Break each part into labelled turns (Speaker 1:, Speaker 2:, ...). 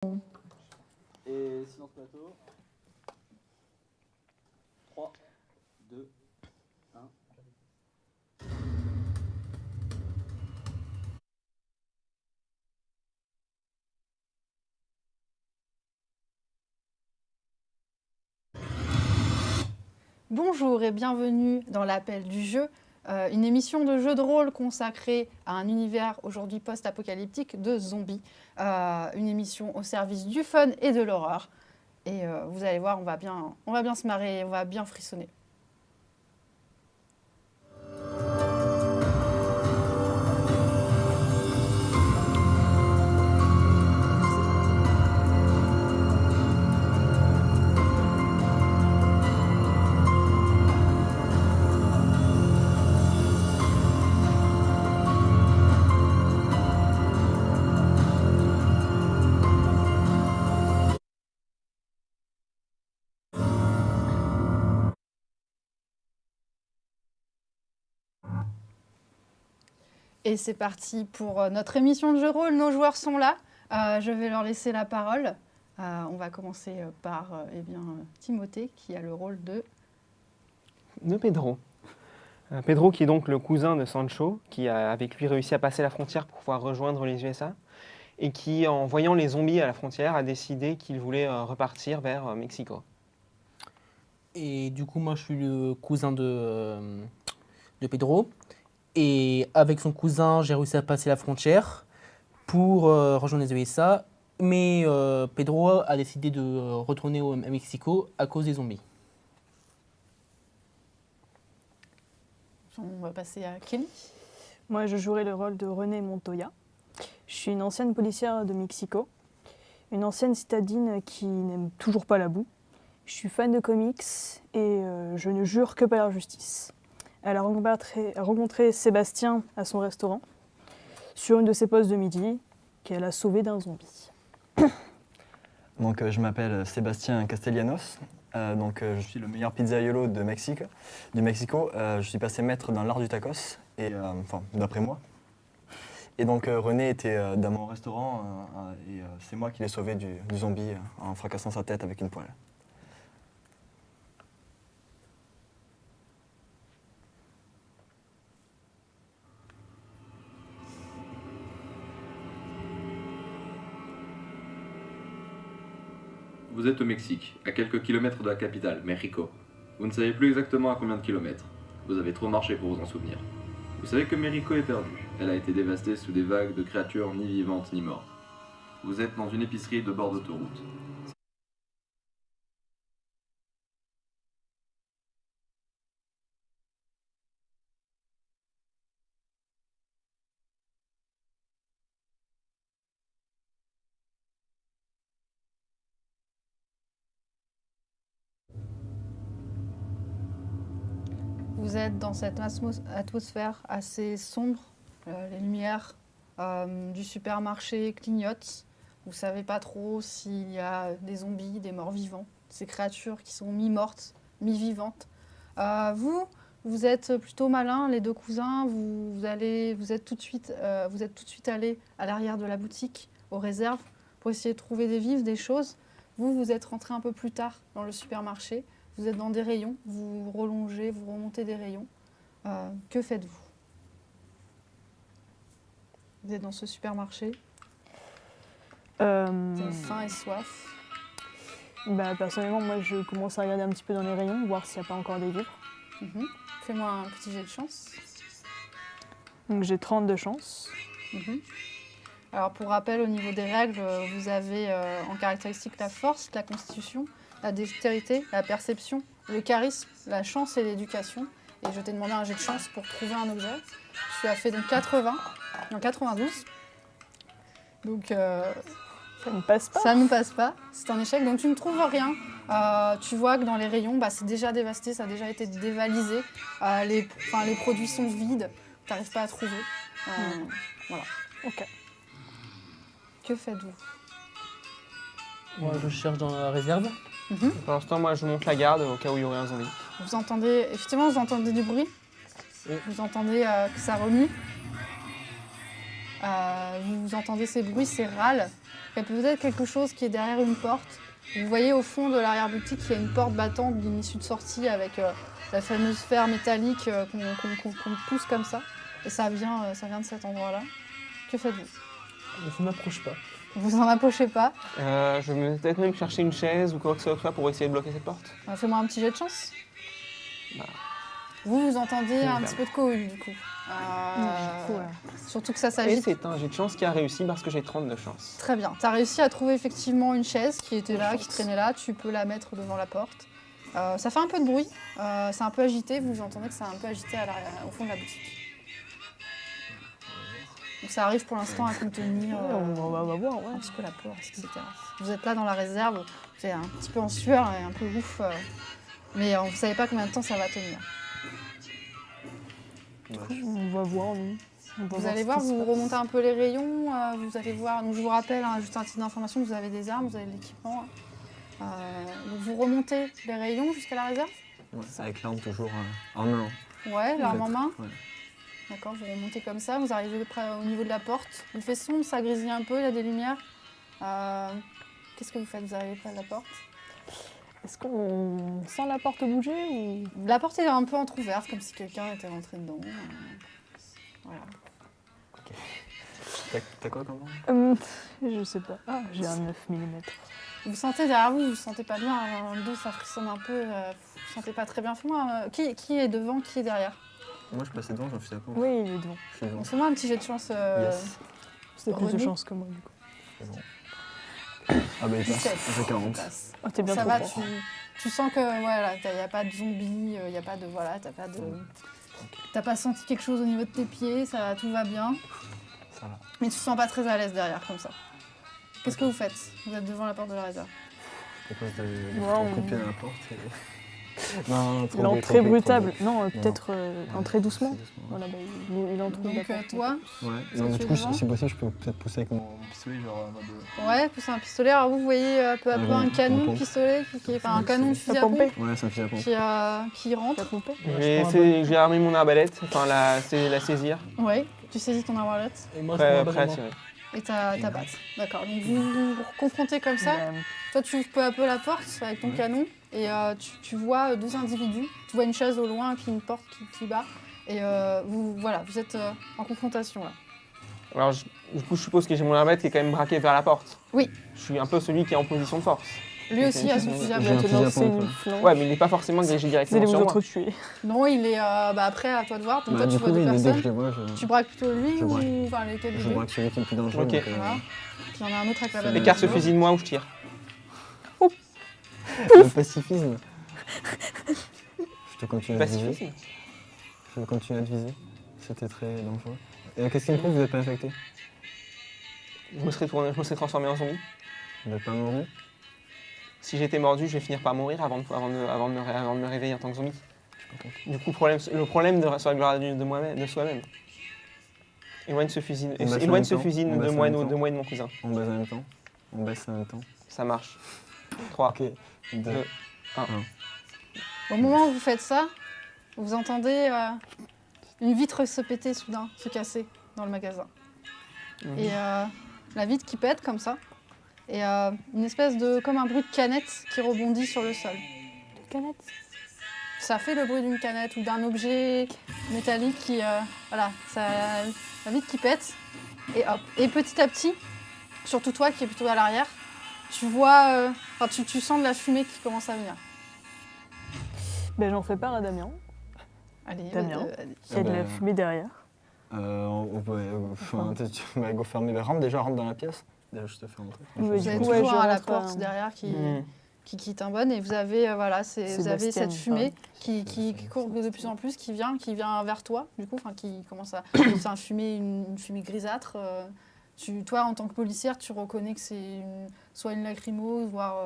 Speaker 1: Et silence plateau. 3, 2, 1.
Speaker 2: Bonjour et bienvenue dans l'appel du jeu, une émission de jeu de rôle consacrée à un univers aujourd'hui post-apocalyptique de zombies. Une émission au service du fun et de l'horreur. Et vous allez voir, on va bien se marrer, on va bien frissonner. Et c'est parti pour notre émission de jeu de rôle. Nos joueurs sont là. Je vais leur laisser la parole. On va commencer par Timothée, qui a le rôle de
Speaker 3: Pedro. Pedro qui est donc le cousin de Sancho, qui a avec lui réussi à passer la frontière pour pouvoir rejoindre les USA, et qui, en voyant les zombies à la frontière, a décidé qu'il voulait repartir vers Mexico.
Speaker 4: Et du coup, moi, je suis le cousin de Pedro. Et avec son cousin, j'ai réussi à passer la frontière pour rejoindre les USA. Mais Pedro a décidé de retourner à Mexico à cause des zombies.
Speaker 2: On va passer à Kelly.
Speaker 5: Moi, je jouerai le rôle de Renée Montoya. Je suis une ancienne policière de Mexico, une ancienne citadine qui n'aime toujours pas la boue. Je suis fan de comics et je ne jure que par la justice. Elle a rencontré Sébastien à son restaurant, sur une de ses pauses de midi, qu'elle a sauvé d'un zombie.
Speaker 6: Donc, je m'appelle Sébastien Castellanos. Je suis le meilleur pizzaiolo du Mexico. Je suis passé maître dans l'art du tacos, d'après moi. Et donc René était dans mon restaurant et c'est moi qui l'ai sauvé du zombie en fracassant sa tête avec une poêle.
Speaker 7: Vous êtes au Mexique, à quelques kilomètres de la capitale, Mexico. Vous ne savez plus exactement à combien de kilomètres. Vous avez trop marché pour vous en souvenir. Vous savez que Mexico est perdue. Elle a été dévastée sous des vagues de créatures ni vivantes ni mortes. Vous êtes dans une épicerie de bord d'autoroute.
Speaker 2: Vous êtes dans cette atmosphère assez sombre. Les lumières du supermarché clignotent. Vous ne savez pas trop s'il y a des zombies, des morts vivants, ces créatures qui sont mi-mortes, mi-vivantes. Vous êtes plutôt malins, les deux cousins. Vous êtes tout de suite allés à l'arrière de la boutique, aux réserves, pour essayer de trouver des vivres, des choses. Vous êtes rentrés un peu plus tard dans le supermarché. Vous êtes dans des rayons, vous relongez, vous remontez des rayons. Que faites-vous ? Vous êtes dans ce supermarché, vous avez faim et soif.
Speaker 5: Personnellement, moi, je commence à regarder un petit peu dans les rayons, voir s'il n'y a pas encore des vivres.
Speaker 2: Fais-moi un petit jet de chance.
Speaker 5: Donc j'ai 30 de chance.
Speaker 2: Alors pour rappel, au niveau des règles, vous avez en caractéristique la force, la constitution, la dextérité, la perception, le charisme, la chance et l'éducation. Et je t'ai demandé un jet de chance pour trouver un objet. Tu as fait donc 92. Donc
Speaker 5: Ça ne passe pas.
Speaker 2: ça ne passe pas, c'est un échec. Donc tu ne trouves rien. Tu vois que dans les rayons, c'est déjà dévasté, ça a déjà été dévalisé. Les produits sont vides, tu n'arrives pas à trouver. Voilà.
Speaker 5: Ok.
Speaker 2: Que faites-vous ?
Speaker 4: Moi, je cherche dans la réserve.
Speaker 3: Pour l'instant, moi, je monte la garde au cas où il y aurait un zombie.
Speaker 2: Vous entendez du bruit.
Speaker 4: Oui.
Speaker 2: Vous entendez que ça remue. Vous entendez ces bruits, ces râles. Il y a peut-être quelque chose qui est derrière une porte. Vous voyez au fond de l'arrière-boutique, il y a une porte battante d'une issue de sortie avec la fameuse fer métallique qu'on pousse comme ça. Et ça vient de cet endroit-là. Que faites-vous?
Speaker 4: Je ne m'approche pas.
Speaker 2: Vous en approchez pas.
Speaker 3: Je vais peut-être même chercher une chaise ou quoi que ce soit pour essayer de bloquer cette porte.
Speaker 2: Fais-moi un petit jet de chance.
Speaker 3: Bah.
Speaker 2: Vous entendez un
Speaker 3: Évidemment.
Speaker 2: petit peu de cohue du coup. Surtout que ça
Speaker 3: Et
Speaker 2: s'agit.
Speaker 3: c'est un jet de chance qui a réussi parce que j'ai 30 de chance.
Speaker 2: Très bien. Tu as réussi à trouver effectivement une chaise qui était là, qui traînait là. Tu peux la mettre devant la porte. Ça fait un peu de bruit. C'est un peu agité. Vous entendez que c'est un peu agité au fond de la boutique. Donc ça arrive pour l'instant à contenir
Speaker 5: On va voir, ouais.
Speaker 2: un petit peu la porte, etc. Vous êtes là dans la réserve. Vous êtes un petit peu en sueur et un peu ouf. Mais vous ne savez pas combien de temps ça va tenir.
Speaker 5: On va voir, nous.
Speaker 2: Vous allez voir, vous remontez un peu les rayons, vous allez voir, donc je vous rappelle, juste un titre d'information, vous avez des armes, vous avez de l'équipement. Donc vous remontez les rayons jusqu'à la réserve?
Speaker 6: Ouais, avec l'arme toujours en main.
Speaker 2: Ouais, l'arme en main.
Speaker 6: Ouais.
Speaker 2: D'accord, vous remontez comme ça, vous arrivez près au niveau de la porte. Il fait sombre, ça grésille un peu, il y a des lumières. Qu'est-ce que vous faites? Vous arrivez près de la porte?
Speaker 5: Est-ce qu'on sent la porte bouger ou...
Speaker 2: La porte est un peu entrouverte, comme si quelqu'un était rentré dedans. Voilà.
Speaker 6: T'as quoi comme arme?
Speaker 5: Je sais pas. Ah, j'ai un 9 mm.
Speaker 2: Vous sentez derrière vous, vous sentez pas bien, le dos ça frissonne un peu, vous sentez pas très bien. Fais-moi, qui est devant, qui est derrière?
Speaker 6: Moi, je passais devant, j'en faisais la pompe.
Speaker 5: Oui, il est devant.
Speaker 6: Je suis devant.
Speaker 2: Donc fais-moi un petit jet de chance.
Speaker 6: Yes.
Speaker 5: C'était plus de
Speaker 2: René
Speaker 5: chance que moi, du coup.
Speaker 6: C'est bon. Ah bah il passe,
Speaker 2: 17.
Speaker 6: j'ai 40.
Speaker 2: Passe.
Speaker 5: Oh, t'es bien
Speaker 2: Ça
Speaker 5: trop
Speaker 2: va,
Speaker 5: fort.
Speaker 2: tu sens que voilà, il n'y a pas de zombies, il n'y a pas de. Voilà, t'as pas senti quelque chose au niveau de tes pieds, tout va bien.
Speaker 6: Ça va.
Speaker 2: Mais tu te sens pas très à l'aise derrière, comme ça. Qu'est-ce que vous faites? Vous êtes devant la porte de la réserve.
Speaker 6: Je propose de
Speaker 5: Ouais,
Speaker 6: foutre un
Speaker 5: on-
Speaker 6: coup de pied dans la porte et... Non, trop
Speaker 5: L'entrée
Speaker 6: bruit, trop
Speaker 5: brutale.
Speaker 6: bruit.
Speaker 5: Non, peut-être entrer doucement.
Speaker 6: Ouais.
Speaker 5: Voilà, bah, il entre
Speaker 2: Donc
Speaker 5: la porte.
Speaker 2: toi,
Speaker 6: Ouais,
Speaker 2: Ça,
Speaker 6: non,
Speaker 2: tu
Speaker 6: du
Speaker 2: es
Speaker 6: coup,
Speaker 2: devant
Speaker 6: si possible, je peux peut-être pousser avec mon pistolet, genre en mode...
Speaker 2: ouais, poussez un pistolet. Alors vous voyez peu à peu un canon de pistolet, enfin un canon de fusil à pompe
Speaker 6: Ouais, ça me fait la pompe.
Speaker 2: qui rentre.
Speaker 3: Je vais armer mon arbalète, enfin la saisir,
Speaker 2: Ouais, tu saisis ton arbalète
Speaker 4: Et moi, je prends
Speaker 3: prêt,
Speaker 4: ma balle
Speaker 3: prêt à
Speaker 4: en main.
Speaker 3: tirer.
Speaker 2: et ta batte. D'accord, donc vous vous confrontez comme ça. Toi, tu ouvres peu à peu la porte avec ton
Speaker 6: Ouais.
Speaker 2: canon et tu vois deux individus. Tu vois une chaise au loin, puis une porte qui bat. Et vous êtes en confrontation là.
Speaker 3: Alors du coup je suppose que j'ai mon arbalète qui est quand même braqué vers la porte.
Speaker 2: Oui.
Speaker 3: Je suis un peu celui qui est en position de force.
Speaker 2: Lui aussi a son fusil à
Speaker 5: Il
Speaker 6: J'ai
Speaker 5: va
Speaker 6: un
Speaker 2: pompe.
Speaker 5: te
Speaker 6: fusil à
Speaker 5: lancer
Speaker 6: pompe,
Speaker 5: une
Speaker 6: ouais.
Speaker 5: flanque.
Speaker 3: Ouais mais il n'est pas forcément dirigé
Speaker 5: Vous
Speaker 3: directement
Speaker 5: allez vous
Speaker 3: sur moi.
Speaker 5: entretuer.
Speaker 2: Non, il est après à toi de voir. Donc toi,
Speaker 6: Bah,
Speaker 2: tu
Speaker 6: du
Speaker 2: vois
Speaker 6: coup,
Speaker 2: deux
Speaker 6: oui, dès que je
Speaker 2: personnes.
Speaker 6: les vois,
Speaker 2: Tu braques plutôt lui
Speaker 6: Je
Speaker 2: ou
Speaker 6: braque.
Speaker 2: enfin, lesquels des
Speaker 6: je
Speaker 2: deux
Speaker 6: braque celui qui est le plus dangereux.
Speaker 3: Ok.
Speaker 6: donc,
Speaker 2: Voilà. Puis il y en a un autre avec la balle.
Speaker 3: Écarte ce fusil de moi ou je tire.
Speaker 6: Le pacifisme. Je te continue à te viser.
Speaker 3: Pacifisme.
Speaker 6: Je continue à te viser. C'était très dangereux. Et qu'est-ce qui me prouve que vous n'êtes pas infecté?
Speaker 3: Je me serais transformé en zombie.
Speaker 6: Vous n'êtes pas mordu?
Speaker 3: Si j'étais mordu, je vais finir par mourir avant de me réveiller en tant que zombie. Du coup, le problème sur la gloire de soi-même. Éloigne ce fusil,
Speaker 6: On baisse en
Speaker 3: éloigne
Speaker 6: même
Speaker 3: ce
Speaker 6: temps.
Speaker 3: fusil
Speaker 6: On
Speaker 3: de
Speaker 6: baisse en
Speaker 3: moi,
Speaker 6: même temps.
Speaker 3: de moi et de mon cousin.
Speaker 6: On baisse en même temps. On baisse en même temps.
Speaker 3: Ça marche. 3.
Speaker 6: Ok. 2.
Speaker 2: Au moment où vous faites ça, vous entendez une vitre se péter soudain, se casser dans le magasin. Et la vitre qui pète comme ça. Et une espèce comme un bruit de canette qui rebondit sur le sol.
Speaker 5: De canette.
Speaker 2: Ça fait le bruit d'une canette ou d'un objet métallique qui... voilà, la vitre qui pète. Et hop. Et petit à petit, surtout toi qui es plutôt à l'arrière, tu vois... tu sens de la fumée qui commence à venir.
Speaker 5: Ben, j'en fais part à Damien.
Speaker 2: Allez,
Speaker 5: Damien.
Speaker 2: allez.
Speaker 5: Il y a de la
Speaker 6: ben,
Speaker 5: fumée derrière.
Speaker 6: Go fermer la rampe. Déjà, rentre dans la pièce. Déjà, je te fais rentrer.
Speaker 5: Oui,
Speaker 2: Vous avez
Speaker 5: Ouais,
Speaker 2: toujours
Speaker 5: je
Speaker 2: à la
Speaker 5: rentre,
Speaker 2: porte derrière qui
Speaker 3: Mmh.
Speaker 2: t'embonne et vous avez, vous avez
Speaker 5: Sébastien,
Speaker 2: cette fumée
Speaker 6: ouais.
Speaker 2: qui court de plus en plus, qui vient vers toi, du coup, qui commence à... c'est une fumée grisâtre. Toi, en tant que policière, tu reconnais que c'est soit une lacrymo, voire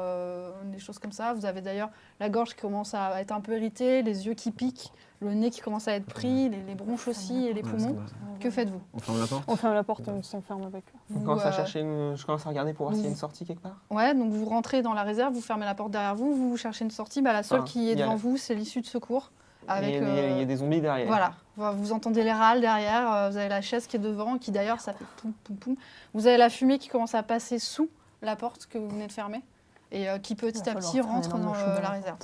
Speaker 2: des choses comme ça. Vous avez d'ailleurs la gorge qui commence à être un peu irritée, les yeux qui piquent, le nez qui commence à être pris, les bronches aussi et les
Speaker 6: Ouais,
Speaker 2: poumons.
Speaker 6: c'est bon.
Speaker 2: Que faites-vous?
Speaker 6: On ferme la porte.
Speaker 5: On ferme la porte, on s'enferme avec eux.
Speaker 3: Je commence à chercher je commence à regarder pour voir s'il y a une sortie quelque part.
Speaker 2: Ouais, donc vous rentrez dans la réserve, vous fermez la porte derrière vous, vous cherchez une sortie. Bah, la seule
Speaker 3: Ah,
Speaker 2: qui est
Speaker 3: il y a
Speaker 2: devant
Speaker 3: la-
Speaker 2: vous, c'est l'issue de secours. avec,
Speaker 3: Et il y a des zombies derrière.
Speaker 2: voilà, vous entendez les râles derrière, vous avez la chaise qui est devant, qui d'ailleurs ça fait poum poum poum. Vous avez la fumée qui commence à passer sous la porte que vous venez de fermer et qui petit
Speaker 5: Il va
Speaker 2: à
Speaker 5: falloir
Speaker 2: petit
Speaker 5: faire un
Speaker 2: rentre
Speaker 5: énorme
Speaker 2: dans
Speaker 5: chou dans
Speaker 2: la réserve.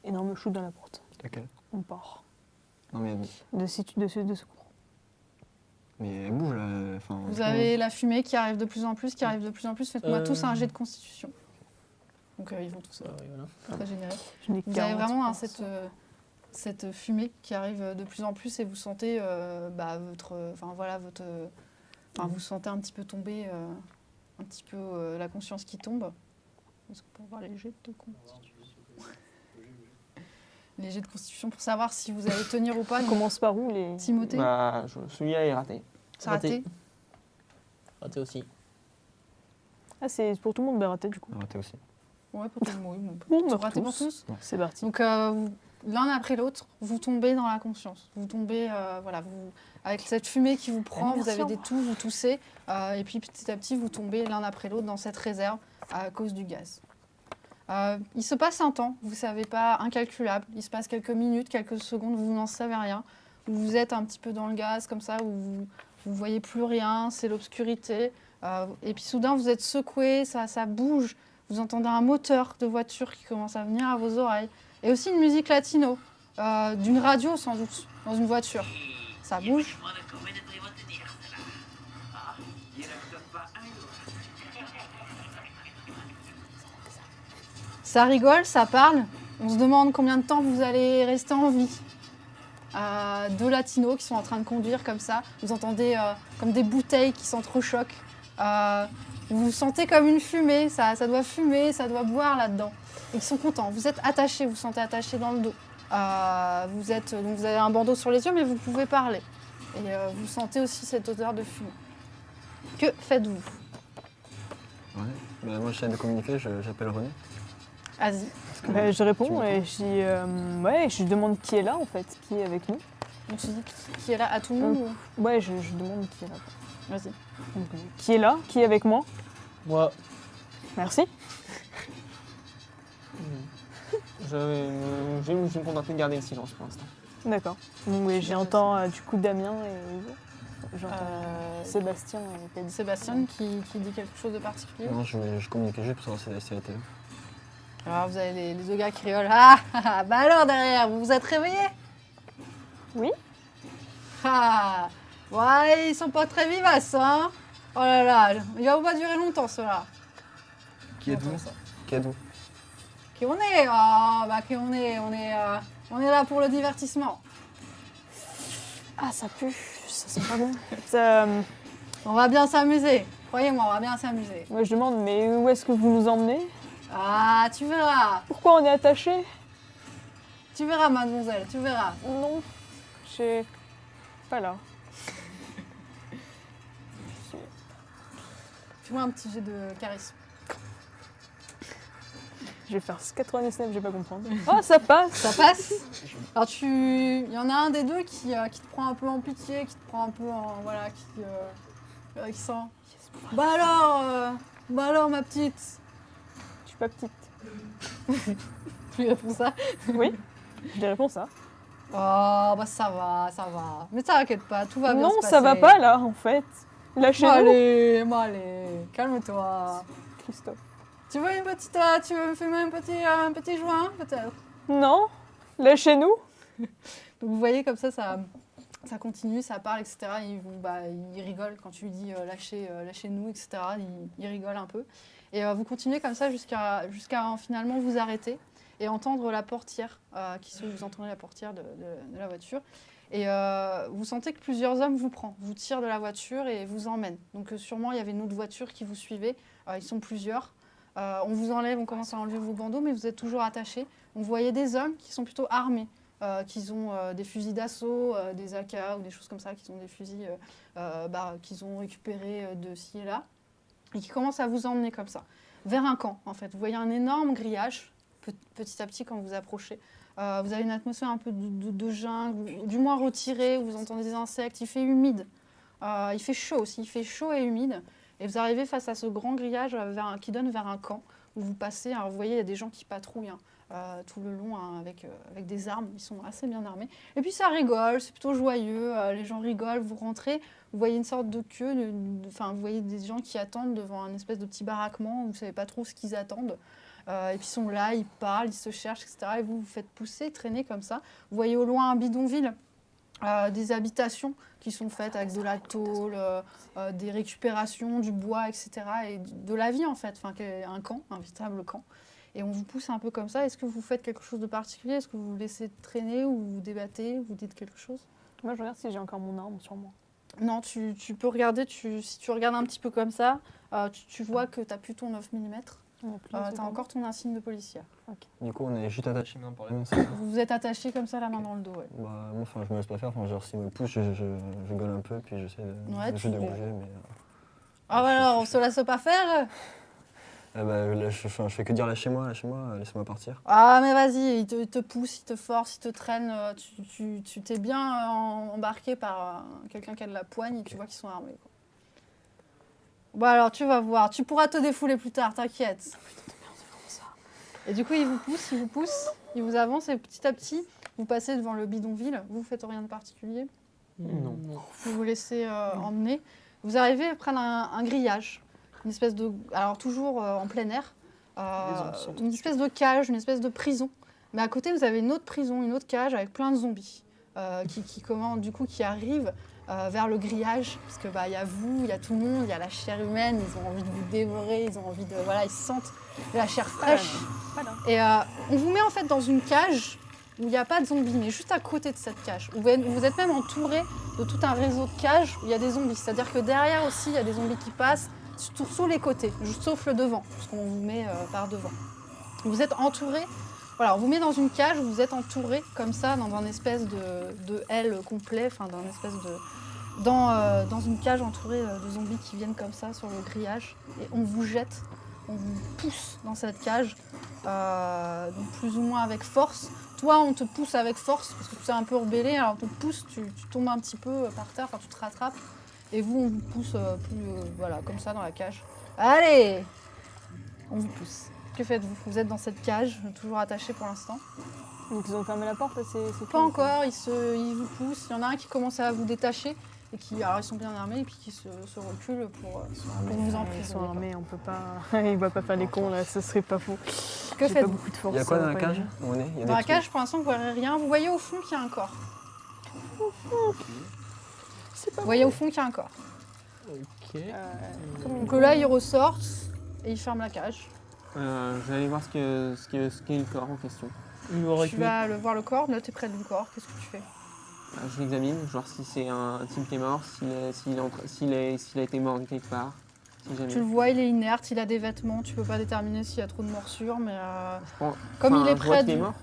Speaker 5: Énorme chou dans la porte.
Speaker 6: Ok.
Speaker 5: On part.
Speaker 6: Non mais,
Speaker 5: De secours.
Speaker 6: mais elle bouge là. Enfin,
Speaker 2: Vous avez la fumée qui arrive de plus en plus, qui arrive de plus en plus. Faites-moi tous un jet de constitution. Donc ils vont tous
Speaker 4: Oui, voilà.
Speaker 2: très généreux.
Speaker 5: Je n'ai
Speaker 2: Vous avez
Speaker 5: 40
Speaker 2: vraiment
Speaker 5: pour ça.
Speaker 2: cette fumée qui arrive de plus en plus et vous sentez vous sentez un petit peu tomber, un petit peu la conscience qui tombe. Est-ce qu'on peut avoir les jets de constitution? Les jets de constitution pour savoir si vous allez tenir ou pas.
Speaker 5: On commence par où les...
Speaker 2: Timothée,
Speaker 3: Bah, celui-là est raté.
Speaker 2: c'est raté.
Speaker 4: Raté aussi.
Speaker 5: Ah, c'est pour tout le monde, ben raté du coup.
Speaker 6: Raté aussi.
Speaker 2: Ouais, pour tout le monde.
Speaker 5: Bon, on meurt
Speaker 2: Raté pour
Speaker 5: tous.
Speaker 2: tous.
Speaker 5: C'est parti.
Speaker 2: Donc l'un après l'autre, vous tombez dans la conscience. Vous tombez, avec cette fumée qui vous prend, vous avez des toux, vous toussez, et puis petit à petit vous tombez l'un après l'autre dans cette réserve à cause du gaz. Il se passe un temps, vous ne savez pas, incalculable. Il se passe quelques minutes, quelques secondes, vous n'en savez rien. Vous êtes un petit peu dans le gaz comme ça, où vous ne voyez plus rien, c'est l'obscurité. Et puis soudain vous êtes secoué, ça bouge. Vous entendez un moteur de voiture qui commence à venir à vos oreilles. Et aussi une musique latino, d'une radio sans doute, dans une voiture. Ça bouge. Ça rigole, ça parle. On se demande combien de temps vous allez rester en vie. Deux latinos qui sont en train de conduire comme ça. Vous entendez comme des bouteilles qui s'entrechoquent. Vous vous sentez comme une fumée, ça doit fumer, ça doit boire là-dedans. Et ils sont contents. Vous êtes attachés, vous vous sentez attachés dans le dos. Donc vous avez un bandeau sur les yeux, mais vous pouvez parler. Et vous sentez aussi cette odeur de fumée. Que faites-vous?
Speaker 6: Ouais. Bah, moi, j'essaie de communiquer, j'appelle René.
Speaker 2: Vas-y.
Speaker 5: Ben, je réponds
Speaker 6: Tu m'entends
Speaker 5: et je demande qui est là en fait, qui est avec nous.
Speaker 2: Donc tu dis qui est là à tout le monde ou...
Speaker 5: Ouais, je demande qui est là.
Speaker 2: Vas-y.
Speaker 5: Donc, qui est là? Qui est avec moi?
Speaker 4: Moi,
Speaker 5: Merci.
Speaker 3: Je vais me contenter de garder le silence pour l'instant.
Speaker 5: D'accord. Donc oui, j'entends du coup Damien et j'entends Sébastien et Caddy.
Speaker 2: Sébastien qui dit quelque chose de particulier.
Speaker 6: Non, je communiquais juste pour savoir si elle était là.
Speaker 2: Alors vous avez les deux gars qui rigolent. Ah, bah alors derrière, vous vous êtes réveillés?
Speaker 5: Oui.
Speaker 2: Ah, ouais, ils sont pas très vivaces, hein. Oh là là, il va pas durer longtemps, ceux-là.
Speaker 6: Qui êtes-vous? Qui êtes-vous?
Speaker 2: Qui on est? Ah, bah qui on est? On est là pour le divertissement.
Speaker 5: Ah, ça pue. Ça sent pas bon. Ça,
Speaker 2: On va bien s'amuser. Croyez-moi, on va bien s'amuser.
Speaker 5: moi, je demande, mais où est-ce que vous nous emmenez?
Speaker 2: Ah, tu verras.
Speaker 5: Pourquoi on est attachés?
Speaker 2: Tu verras, mademoiselle, tu verras.
Speaker 5: Non. Je pas là.
Speaker 2: Fais-moi un petit jet de charisme.
Speaker 5: Je vais faire 99, je vais pas comprendre. Ah, ça passe.
Speaker 2: Ça passe. Alors il y en a un des deux qui te prend un peu en pitié, qui te prend un peu en... Voilà, qui sent... Bah alors ma petite.
Speaker 5: Je suis pas petite.
Speaker 2: Tu lui réponds ça?
Speaker 5: Oui. Je lui réponds ça.
Speaker 2: Oh, bah ça va, ça va. Mais t'inquiète pas, tout va bien
Speaker 5: Non,
Speaker 2: se passer.
Speaker 5: ça va pas là, en fait. Lâchez-nous.
Speaker 2: Allez, calme-toi.
Speaker 5: Christophe.
Speaker 2: Tu veux une petite... tu veux me fumer un petit joint, peut-être?
Speaker 5: Non. Lâchez-nous.
Speaker 2: Donc vous voyez comme ça continue, ça parle, etc. Ils rigolent quand tu lui dis lâchez-nous, etc. Ils rigolent un peu. Et vous continuez comme ça jusqu'à finalement vous arrêter et entendre la portière, vous entendez la portière de la voiture. Et vous sentez que plusieurs hommes vous tirent de la voiture et vous emmènent. Donc sûrement il y avait une autre voiture qui vous suivait, ils sont plusieurs. On vous enlève, on commence à enlever vos bandeaux, mais vous êtes toujours attachés. Vous voyez des hommes qui sont plutôt armés. Qui ont des fusils d'assaut, des AK ou des choses comme ça, qui ont des fusils qu'ils ont récupérés de ci et là, et qui commencent à vous emmener comme ça, vers un camp en fait. Vous voyez un énorme grillage, petit à petit quand vous approchez. Vous avez une atmosphère un peu de jungle, du moins retirée, où vous entendez des insectes, il fait humide. Il fait chaud aussi, il fait chaud et humide. Et vous arrivez face à ce grand grillage qui donne vers un camp, où vous passez, alors vous voyez il y a des gens qui patrouillent, tout le long hein, avec des armes. Ils sont assez bien armés. Et puis ça rigole, c'est plutôt joyeux. Les gens rigolent, vous rentrez, vous voyez une sorte de queue. Enfin, vous voyez des gens qui attendent devant un espèce de petit baraquement. Vous ne savez pas trop ce qu'ils attendent. Et puis ils sont là, ils parlent, ils se cherchent, etc. Et vous vous faites pousser, traîner comme ça. Vous voyez au loin un bidonville. Des habitations qui sont faites avec de la tôle, des récupérations, du bois, etc. Et de la vie en fait, enfin, un camp, un véritable camp. Et on vous pousse un peu comme ça. Est-ce que vous faites quelque chose de particulier? Est-ce que vous vous laissez traîner ou vous débattez? Vous dites quelque chose?
Speaker 5: Moi, je regarde si j'ai encore mon arme sur moi.
Speaker 2: Non, tu peux regarder, si tu regardes un petit peu comme ça, tu vois que tu n'as plus ton 9 mm. Tu as encore ton insigne de policière.
Speaker 6: Du coup, on est juste attachés main par la main, c'est ça?
Speaker 2: Vous vous êtes attaché comme ça, la main dans le dos. Ouais.
Speaker 6: Bah, moi, enfin, je me laisse pas faire. Enfin, genre, s'il me pousse, je gueule un peu, puis j'essaie
Speaker 2: Ouais,
Speaker 6: de bouger, mais...
Speaker 2: Ah ouais, alors on se laisse pas faire.
Speaker 6: bah, là, je fais que dire lâchez-moi, laissez-moi partir.
Speaker 2: Ah mais vas-y, il te pousse, il te force, il te traîne. Tu t'es bien embarqué par quelqu'un qui a de la poigne et tu vois qu'ils sont armés. Quoi. Bon alors tu vas voir, tu pourras te défouler plus tard, t'inquiète. Et du coup il vous pousse, il vous avance et petit à petit vous passez devant le bidonville. Vous faites rien de particulier.
Speaker 3: Non.
Speaker 2: Vous vous laissez emmener. Vous arrivez à prendre un grillage, une espèce de, alors toujours en plein air, une espèce de cage, une espèce de prison. Mais à côté vous avez une autre prison, une autre cage avec plein de zombies qui arrivent vers le grillage, parce que y a vous, il y a tout le monde, il y a la chair humaine, ils ont envie de vous dévorer, ils ont envie de, voilà, ils sentent la chair fraîche.
Speaker 5: Voilà.
Speaker 2: Et on vous met en fait dans une cage où il n'y a pas de zombies, mais juste à côté de cette cage. Vous êtes même entouré de tout un réseau de cages où il y a des zombies. C'est-à-dire que derrière aussi, il y a des zombies qui passent, sur les côtés, sauf le devant, parce qu'on vous met par devant. Vous êtes entouré, voilà, on vous met dans une cage, vous êtes entouré comme ça, dans un espèce de L complet, enfin dans une espèce de... Dans une cage entourée de zombies qui viennent comme ça sur le grillage. Et on vous jette, on vous pousse dans cette cage, donc plus ou moins avec force. Toi, on te pousse avec force parce que tu t'es un peu rebellé, alors on te pousse, tu tombes un petit peu par terre, enfin tu te rattrapes. Et vous, on vous pousse voilà, comme ça dans la cage. Allez! On vous pousse. Que faites-vous? Vous êtes dans cette cage, toujours attaché pour l'instant.
Speaker 5: Donc ils ont fermé la porte, c'est
Speaker 2: Pas encore, ils vous poussent. Il y en a un qui commence à vous détacher. Et alors ils sont bien armés et puis qui se reculent pour vous
Speaker 5: Ils
Speaker 2: emprisonner.
Speaker 5: sont armés, on peut pas. Ils vont pas faire les cons là, ce serait pas faux.
Speaker 2: Que
Speaker 5: J'ai pas
Speaker 2: faites-vous?
Speaker 5: beaucoup de force.
Speaker 6: Il y a quoi
Speaker 5: ça
Speaker 6: dans
Speaker 5: va
Speaker 6: la
Speaker 5: pas
Speaker 6: cage
Speaker 5: aider.
Speaker 6: où on est? Il y a
Speaker 2: Dans la
Speaker 6: des trucs.
Speaker 2: cage, pour l'instant, vous voyez rien. Vous voyez au fond qu'il y a un corps. Vous voyez au fond qu'il y a un corps.
Speaker 4: Ok.
Speaker 2: Donc là, ils ressortent et ils ferment la cage.
Speaker 3: Je vais aller voir ce qu'est le corps en question.
Speaker 4: Il aurait
Speaker 2: Tu
Speaker 4: pu.
Speaker 2: vas voir le corps. Là, tu es près du corps. Qu'est-ce que tu fais?
Speaker 3: Je l'examine, voir si c'est un type qui est mort, s'il a été mort de quelque part. Si jamais.
Speaker 2: Tu le vois, il est inerte, il a des vêtements. Tu peux pas déterminer s'il y a trop de morsures, mais
Speaker 3: Je prends-
Speaker 2: comme il est
Speaker 3: je vois
Speaker 2: près
Speaker 3: qu'il est
Speaker 2: du...
Speaker 3: mort.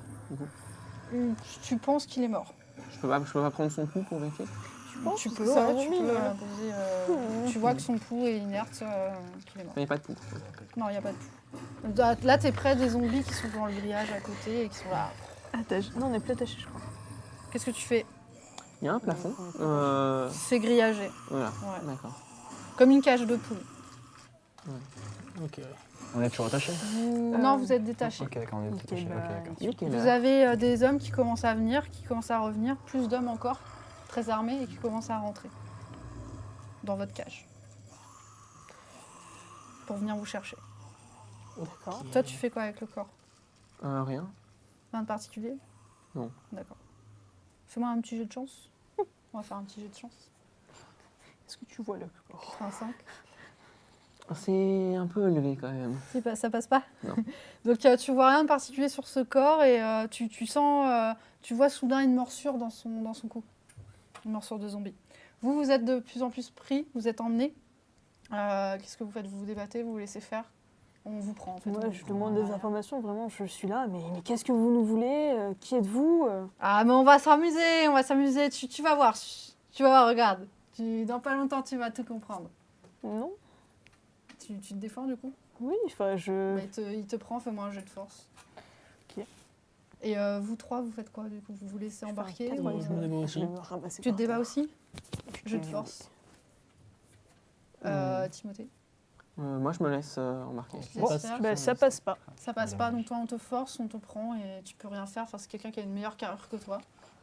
Speaker 2: Tu penses qu'il est mort.
Speaker 3: Je peux pas prendre son pouls pour vérifier.
Speaker 2: Tu peux,
Speaker 5: c'est un
Speaker 2: ouais, tu
Speaker 5: zombie,
Speaker 2: peux
Speaker 5: là.
Speaker 2: poser, tu vois que son pouls est inerte, qu'il est mort.
Speaker 3: Il n'y a pas de pouls.
Speaker 2: Non, il n'y a pas de pouls. Là, tu es près des zombies qui sont dans le grillage à côté et qui sont là.
Speaker 5: Non, on est plus attachés, je crois.
Speaker 2: Qu'est-ce que tu fais?
Speaker 3: Il y a un plafond.
Speaker 2: C'est grillagé,
Speaker 3: Voilà,
Speaker 2: Ouais.
Speaker 3: d'accord.
Speaker 2: comme une cage de poules.
Speaker 4: Ok.
Speaker 6: On est toujours attachés?
Speaker 2: Non, vous êtes détachés.
Speaker 6: Ok, d'accord, on est
Speaker 5: ok,
Speaker 6: attachés.
Speaker 5: bah,
Speaker 6: Ok, d'accord.
Speaker 2: Vous avez des hommes qui commencent à venir, qui commencent à revenir, plus d'hommes encore, très armés, et qui commencent à rentrer dans votre cage pour venir vous chercher.
Speaker 5: D'accord.
Speaker 2: Toi, tu fais quoi avec le corps?
Speaker 3: Rien.
Speaker 2: Rien de particulier?
Speaker 3: Non.
Speaker 2: D'accord. Fais-moi un petit jet de chance. On va faire un petit jet de chance.
Speaker 5: Est-ce que tu vois le corps?
Speaker 2: 85.
Speaker 3: C'est un peu élevé quand même.
Speaker 2: Ça passe pas?
Speaker 3: Non.
Speaker 2: Donc tu vois rien de particulier sur ce corps et tu sens, tu vois soudain une morsure dans son cou. Une morsure de zombie. Vous êtes de plus en plus pris, vous êtes emmenés. Qu'est-ce que vous faites? Vous vous débattez, vous vous laissez faire? On vous prend en fait.
Speaker 5: Moi,
Speaker 2: on
Speaker 5: je
Speaker 2: vous
Speaker 5: demande
Speaker 2: prend.
Speaker 5: des informations, vraiment, je suis là, mais qu'est-ce que vous nous voulez? Qui êtes-vous?
Speaker 2: Ah mais on va s'amuser, tu vas voir. Tu vas voir, regarde. Dans pas longtemps tu vas tout comprendre.
Speaker 5: Non?
Speaker 2: Tu te défends du coup?
Speaker 5: Oui, enfin, je.
Speaker 2: Bah, il te prend, fais-moi un jet de force.
Speaker 5: Ok.
Speaker 2: Et vous trois, vous faites quoi du coup? Vous vous laissez embarquer?
Speaker 5: Je fais un
Speaker 2: ou,
Speaker 5: quatre,
Speaker 4: je me débat
Speaker 5: Je
Speaker 4: aussi.
Speaker 5: vais me ramasser
Speaker 2: Tu te
Speaker 5: par
Speaker 2: débats
Speaker 5: terre.
Speaker 2: aussi? Jeu de force. Timothée?
Speaker 3: Moi, je me laisse embarquer.
Speaker 2: Tu te laisses faire.
Speaker 5: Bah, ça passe pas.
Speaker 2: Ça passe pas, donc toi on te force, on te prend et tu peux rien faire. Enfin, c'est quelqu'un qui a une meilleure carrure que toi.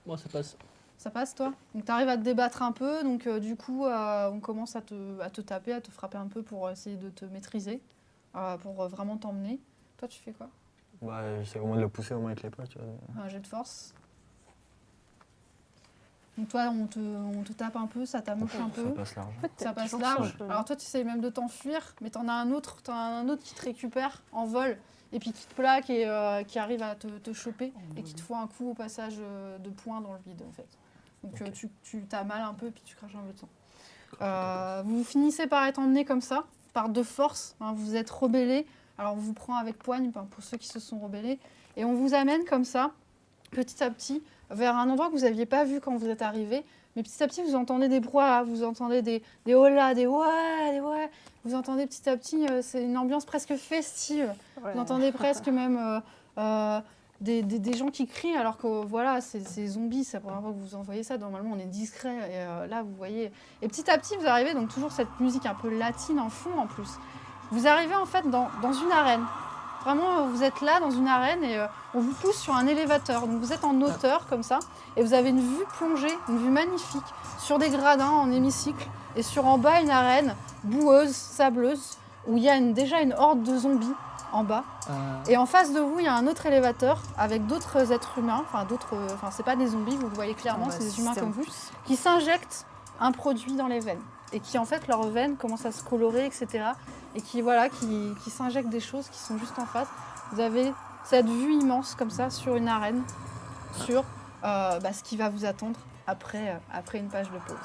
Speaker 4: Moi, ça passe.
Speaker 2: Ça passe toi? Donc tu arrives à te débattre un peu, donc du coup on commence à te taper, à te frapper un peu pour essayer de te maîtriser, pour vraiment t'emmener. Toi tu fais quoi?
Speaker 6: Bah, j'essaie vraiment de le pousser au moins avec les potes, tu vois.
Speaker 2: Un jet de force. Donc toi on te tape un peu, ça t'amoche un
Speaker 6: Ça
Speaker 2: peu.
Speaker 6: passe large.
Speaker 2: Ça passe
Speaker 5: Toujours
Speaker 2: large.
Speaker 5: ça,
Speaker 2: Alors toi tu essayes même de t'enfuir, mais t'en as un autre qui te récupère en vol et puis qui te plaque et qui arrive à te choper et qui te fout un coup au passage de poing dans le vide en fait. Donc
Speaker 6: Ok.
Speaker 2: tu t'as mal un peu et puis tu craches un peu de sang. Vous finissez par être emmené comme ça, par de force. Hein, vous êtes rebellés. Alors on vous prend avec poigne pour ceux qui se sont rebellés et on vous amène comme ça, petit à petit, vers un endroit que vous n'aviez pas vu quand vous êtes arrivés. Mais petit à petit, vous entendez des brouhahas, vous entendez des hola, des ouais, des ouais. Vous entendez petit à petit, c'est une ambiance presque festive.
Speaker 5: Ouais.
Speaker 2: Vous entendez presque même des gens qui crient, alors que voilà, c'est zombies, c'est la première fois que vous envoyez ça. Normalement, on est discret. Et là, vous voyez. Et petit à petit, vous arrivez, donc toujours cette musique un peu latine en fond en plus. Vous arrivez en fait dans une arène. Vraiment, vous êtes là dans une arène et on vous pousse sur un élévateur. Donc vous êtes en hauteur comme ça et vous avez une vue plongée, une vue magnifique sur des gradins en hémicycle et sur en bas une arène boueuse, sableuse où il y a déjà une horde de zombies en bas. Et en face de vous, il y a un autre élévateur avec d'autres êtres humains, enfin c'est pas des zombies, vous le voyez clairement, c'est des humains comme vous, qui s'injectent un produit dans les veines et qui en fait leurs veines commencent à se colorer, etc. Et qui s'injectent des choses qui sont juste en face. Vous avez cette vue immense comme ça sur une arène, sur ce qui va vous attendre après une page de pause.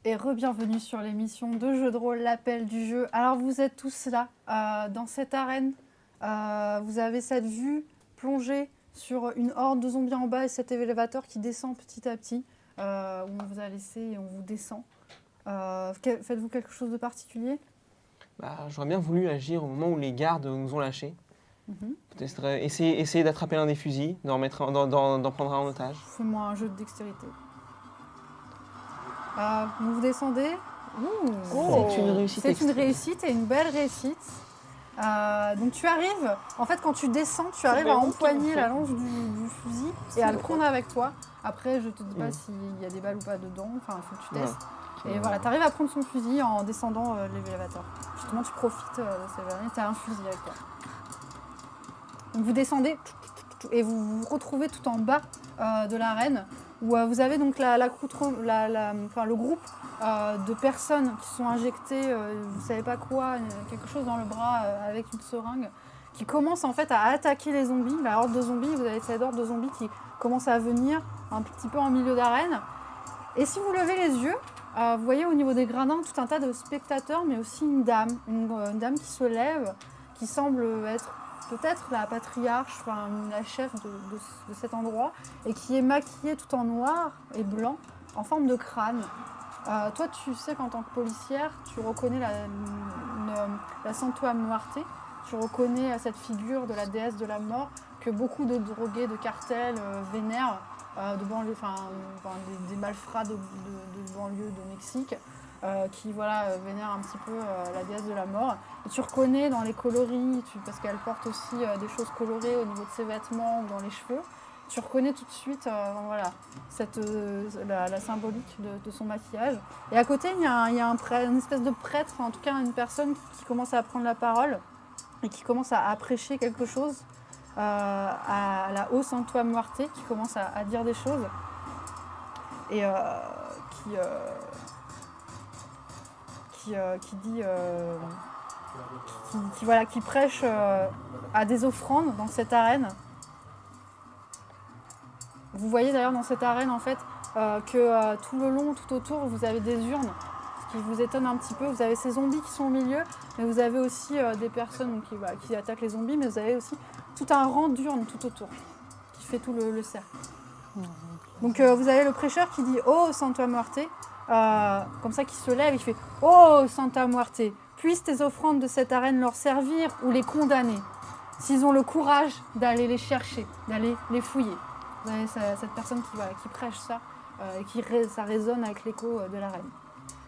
Speaker 2: et re-bienvenue sur l'émission de jeu de rôle L'Appel du jeu. Alors vous êtes tous là, dans cette arène. Vous avez cette vue plongée sur une horde de zombies en bas et cet élévateur qui descend petit à petit, où on vous a laissé et on vous descend. Faites-vous quelque chose de particulier ?
Speaker 3: J'aurais bien voulu agir au moment où les gardes nous ont lâchés.
Speaker 2: Mhm.
Speaker 3: Peut-être essayer d'attraper l'un des fusils, d'en prendre un en otage.
Speaker 2: Fais-moi un jeu de dextérité. Vous descendez.
Speaker 4: C'est une réussite.
Speaker 2: C'est une réussite et une belle réussite. Donc tu arrives, en fait quand tu descends, tu arrives à empoigner la lance du fusil et à le prendre avec toi. Après je te dis pas s'il y a des balles ou pas dedans, enfin il faut que tu testes. Et voilà, tu arrives à prendre son fusil en descendant l'élévateur. Justement tu profites de cette variété, tu as un fusil avec toi. Donc vous descendez et vous vous retrouvez tout en bas de l'arène où vous avez donc le groupe de personnes qui sont injectées, vous savez pas quoi, quelque chose dans le bras avec une seringue, qui commencent en fait à attaquer les zombies, la horde de zombies. Vous avez cette horde de zombies qui commence à venir un petit peu en milieu d'arène. Et si vous levez les yeux, vous voyez au niveau des gradins tout un tas de spectateurs, mais aussi une dame qui se lève, qui semble être peut-être la patriarche, enfin la chef de cet endroit, et qui est maquillée tout en noir et blanc, en forme de crâne. Toi, tu sais qu'en tant que policière, tu reconnais la Santua Muerte, tu reconnais cette figure de la déesse de la mort que beaucoup de drogués de cartel vénèrent, de banlieue, des malfrats de banlieue de Mexique, qui vénèrent un petit peu la déesse de la mort. Et tu reconnais dans les coloris, parce qu'elle porte aussi des choses colorées au niveau de ses vêtements ou dans les cheveux, tu reconnais tout de suite la symbolique de son maquillage. Et à côté, il y a une espèce de prêtre, en tout cas une personne qui commence à prendre la parole et qui commence à prêcher quelque chose à la haute Santua Muerte, qui commence à dire des choses et qui prêche à des offrandes dans cette arène. Vous voyez d'ailleurs dans cette arène en fait que tout le long, tout autour, vous avez des urnes, ce qui vous étonne un petit peu. Vous avez ces zombies qui sont au milieu, mais vous avez aussi des personnes qui attaquent les zombies, mais vous avez aussi tout un rang d'urnes tout autour, qui fait tout le cercle. Donc vous avez le prêcheur qui dit « Oh Santa Muerte », comme ça qui se lève et qui fait « Oh Santa Muerte, puissent tes offrandes de cette arène leur servir ou les condamner, s'ils ont le courage d'aller les chercher, d'aller les fouiller ». Vous avez cette personne qui prêche ça, et ça résonne avec l'écho de l'arène.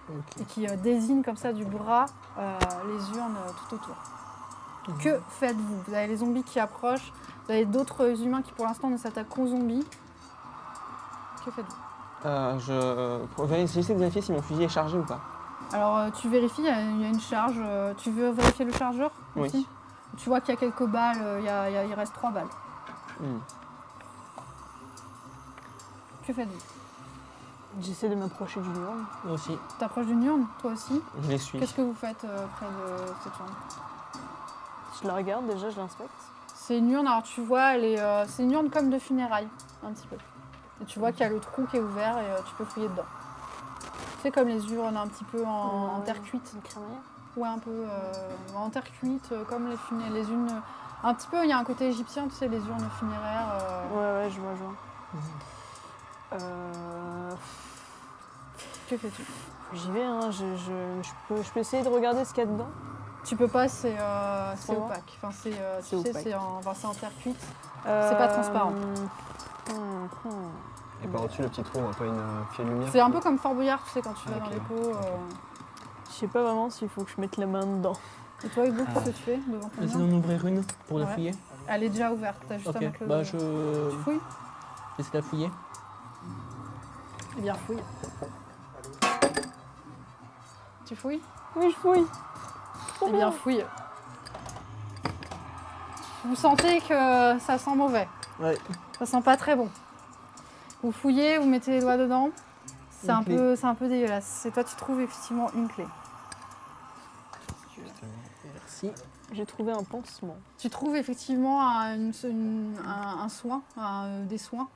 Speaker 2: Okay. Et qui désigne comme ça du bras les urnes tout autour. Que faites-vous ? Vous avez les zombies qui approchent, vous avez d'autres humains qui pour l'instant ne s'attaquent qu'aux zombies. Que faites-vous ?
Speaker 3: J'essaie de vérifier si mon fusil est chargé ou pas.
Speaker 2: Alors tu vérifies, il y a une charge. Tu veux vérifier le chargeur aussi ? Oui. Tu vois qu'il y a quelques balles, il reste 3 balles. Que faites-vous ?
Speaker 5: J'essaie de m'approcher d'une urne.
Speaker 4: Moi aussi.
Speaker 2: T'approches d'une urne, toi aussi ?
Speaker 3: Je les suis.
Speaker 2: Qu'est-ce que vous faites près de cette urne ?
Speaker 5: Je la regarde déjà, je l'inspecte.
Speaker 2: C'est une urne, alors tu vois, c'est une urne comme de funérailles, un petit peu. Et tu vois qu'il y a le trou qui est ouvert et tu peux fouiller dedans. C'est comme les urnes un petit peu en terre cuite.
Speaker 5: Une crémaillère ?
Speaker 2: Ouais, un peu en terre cuite, comme les urnes. Un petit peu, il y a un côté égyptien, tu sais, les urnes funéraires.
Speaker 5: Ouais, je vois.
Speaker 2: Que fais-tu ?
Speaker 5: J'y vais, hein. Je peux essayer de regarder ce qu'il y a dedans.
Speaker 2: Tu peux pas, c'est opaque. Enfin, c'est en terre cuite. C'est pas transparent.
Speaker 6: Et par au-dessus, le petit trou, on voit pas une fiole de lumière.
Speaker 2: C'est un peu comme Fort Boyard, tu sais, quand tu vas dans les pots.
Speaker 5: Je sais pas vraiment s'il faut que je mette la main dedans.
Speaker 2: Et toi, Hugo, qu'est-ce que tu fais devant ton
Speaker 4: J'essaie d'en ouvrir une pour la fouiller.
Speaker 2: Elle est déjà ouverte, t'as juste à mettre le...
Speaker 4: Tu
Speaker 2: fouilles ?
Speaker 4: J'essaie de la fouiller.
Speaker 2: Eh bien, fouille. Tu fouilles ?
Speaker 5: Oui, je fouille.
Speaker 2: Eh bien, fouille. Vous sentez que ça sent mauvais.
Speaker 4: Ouais.
Speaker 2: Ça sent pas très bon. Vous fouillez, vous mettez les doigts dedans. C'est un peu dégueulasse. Et toi, tu trouves effectivement une clé.
Speaker 4: Merci.
Speaker 5: J'ai trouvé un pansement.
Speaker 2: Tu trouves effectivement un soin, des soins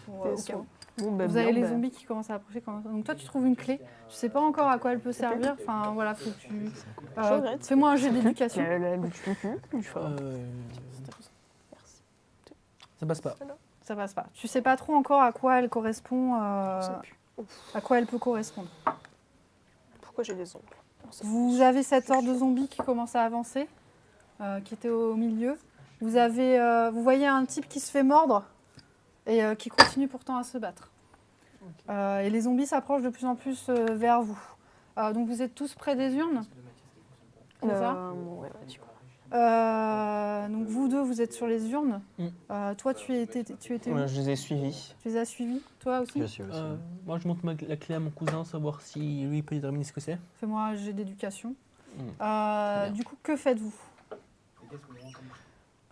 Speaker 2: pour,
Speaker 5: Des
Speaker 2: au cas
Speaker 5: soins.
Speaker 2: où.
Speaker 5: Bon, bah,
Speaker 2: Vous
Speaker 5: bien,
Speaker 2: avez les
Speaker 5: bah,
Speaker 2: zombies qui commencent à approcher. Donc toi, tu trouves une clé. Tu sais pas encore à quoi elle peut servir. Enfin voilà, faut que tu.
Speaker 5: Je regrette.
Speaker 2: Fais-moi un jet d'éducation.
Speaker 5: La lutte du fort. Merci.
Speaker 4: Ça passe pas.
Speaker 2: Ça passe pas. Tu sais pas trop encore à quoi elle correspond.
Speaker 5: Ça pue.
Speaker 2: À quoi elle peut correspondre.
Speaker 5: Pourquoi j'ai des ongles?
Speaker 2: Vous avez cette horde de zombies qui commence à avancer, qui était au milieu. Vous voyez un type qui se fait mordre et qui continue pourtant à se battre. Et les zombies s'approchent de plus en plus vers vous. Donc vous êtes tous près des urnes. C'est ça
Speaker 5: Ouais, du coup.
Speaker 2: Donc vous deux, vous êtes sur les urnes. Toi, tu étais où?
Speaker 3: Ouais, je les ai suivis.
Speaker 2: Tu les as suivis? Toi aussi?
Speaker 6: Je suis aussi.
Speaker 4: Moi, je montre la clé à mon cousin, savoir si lui peut déterminer ce que c'est.
Speaker 2: Fais-moi un jet d'éducation.
Speaker 3: bien.
Speaker 2: Du coup, que faites-vous?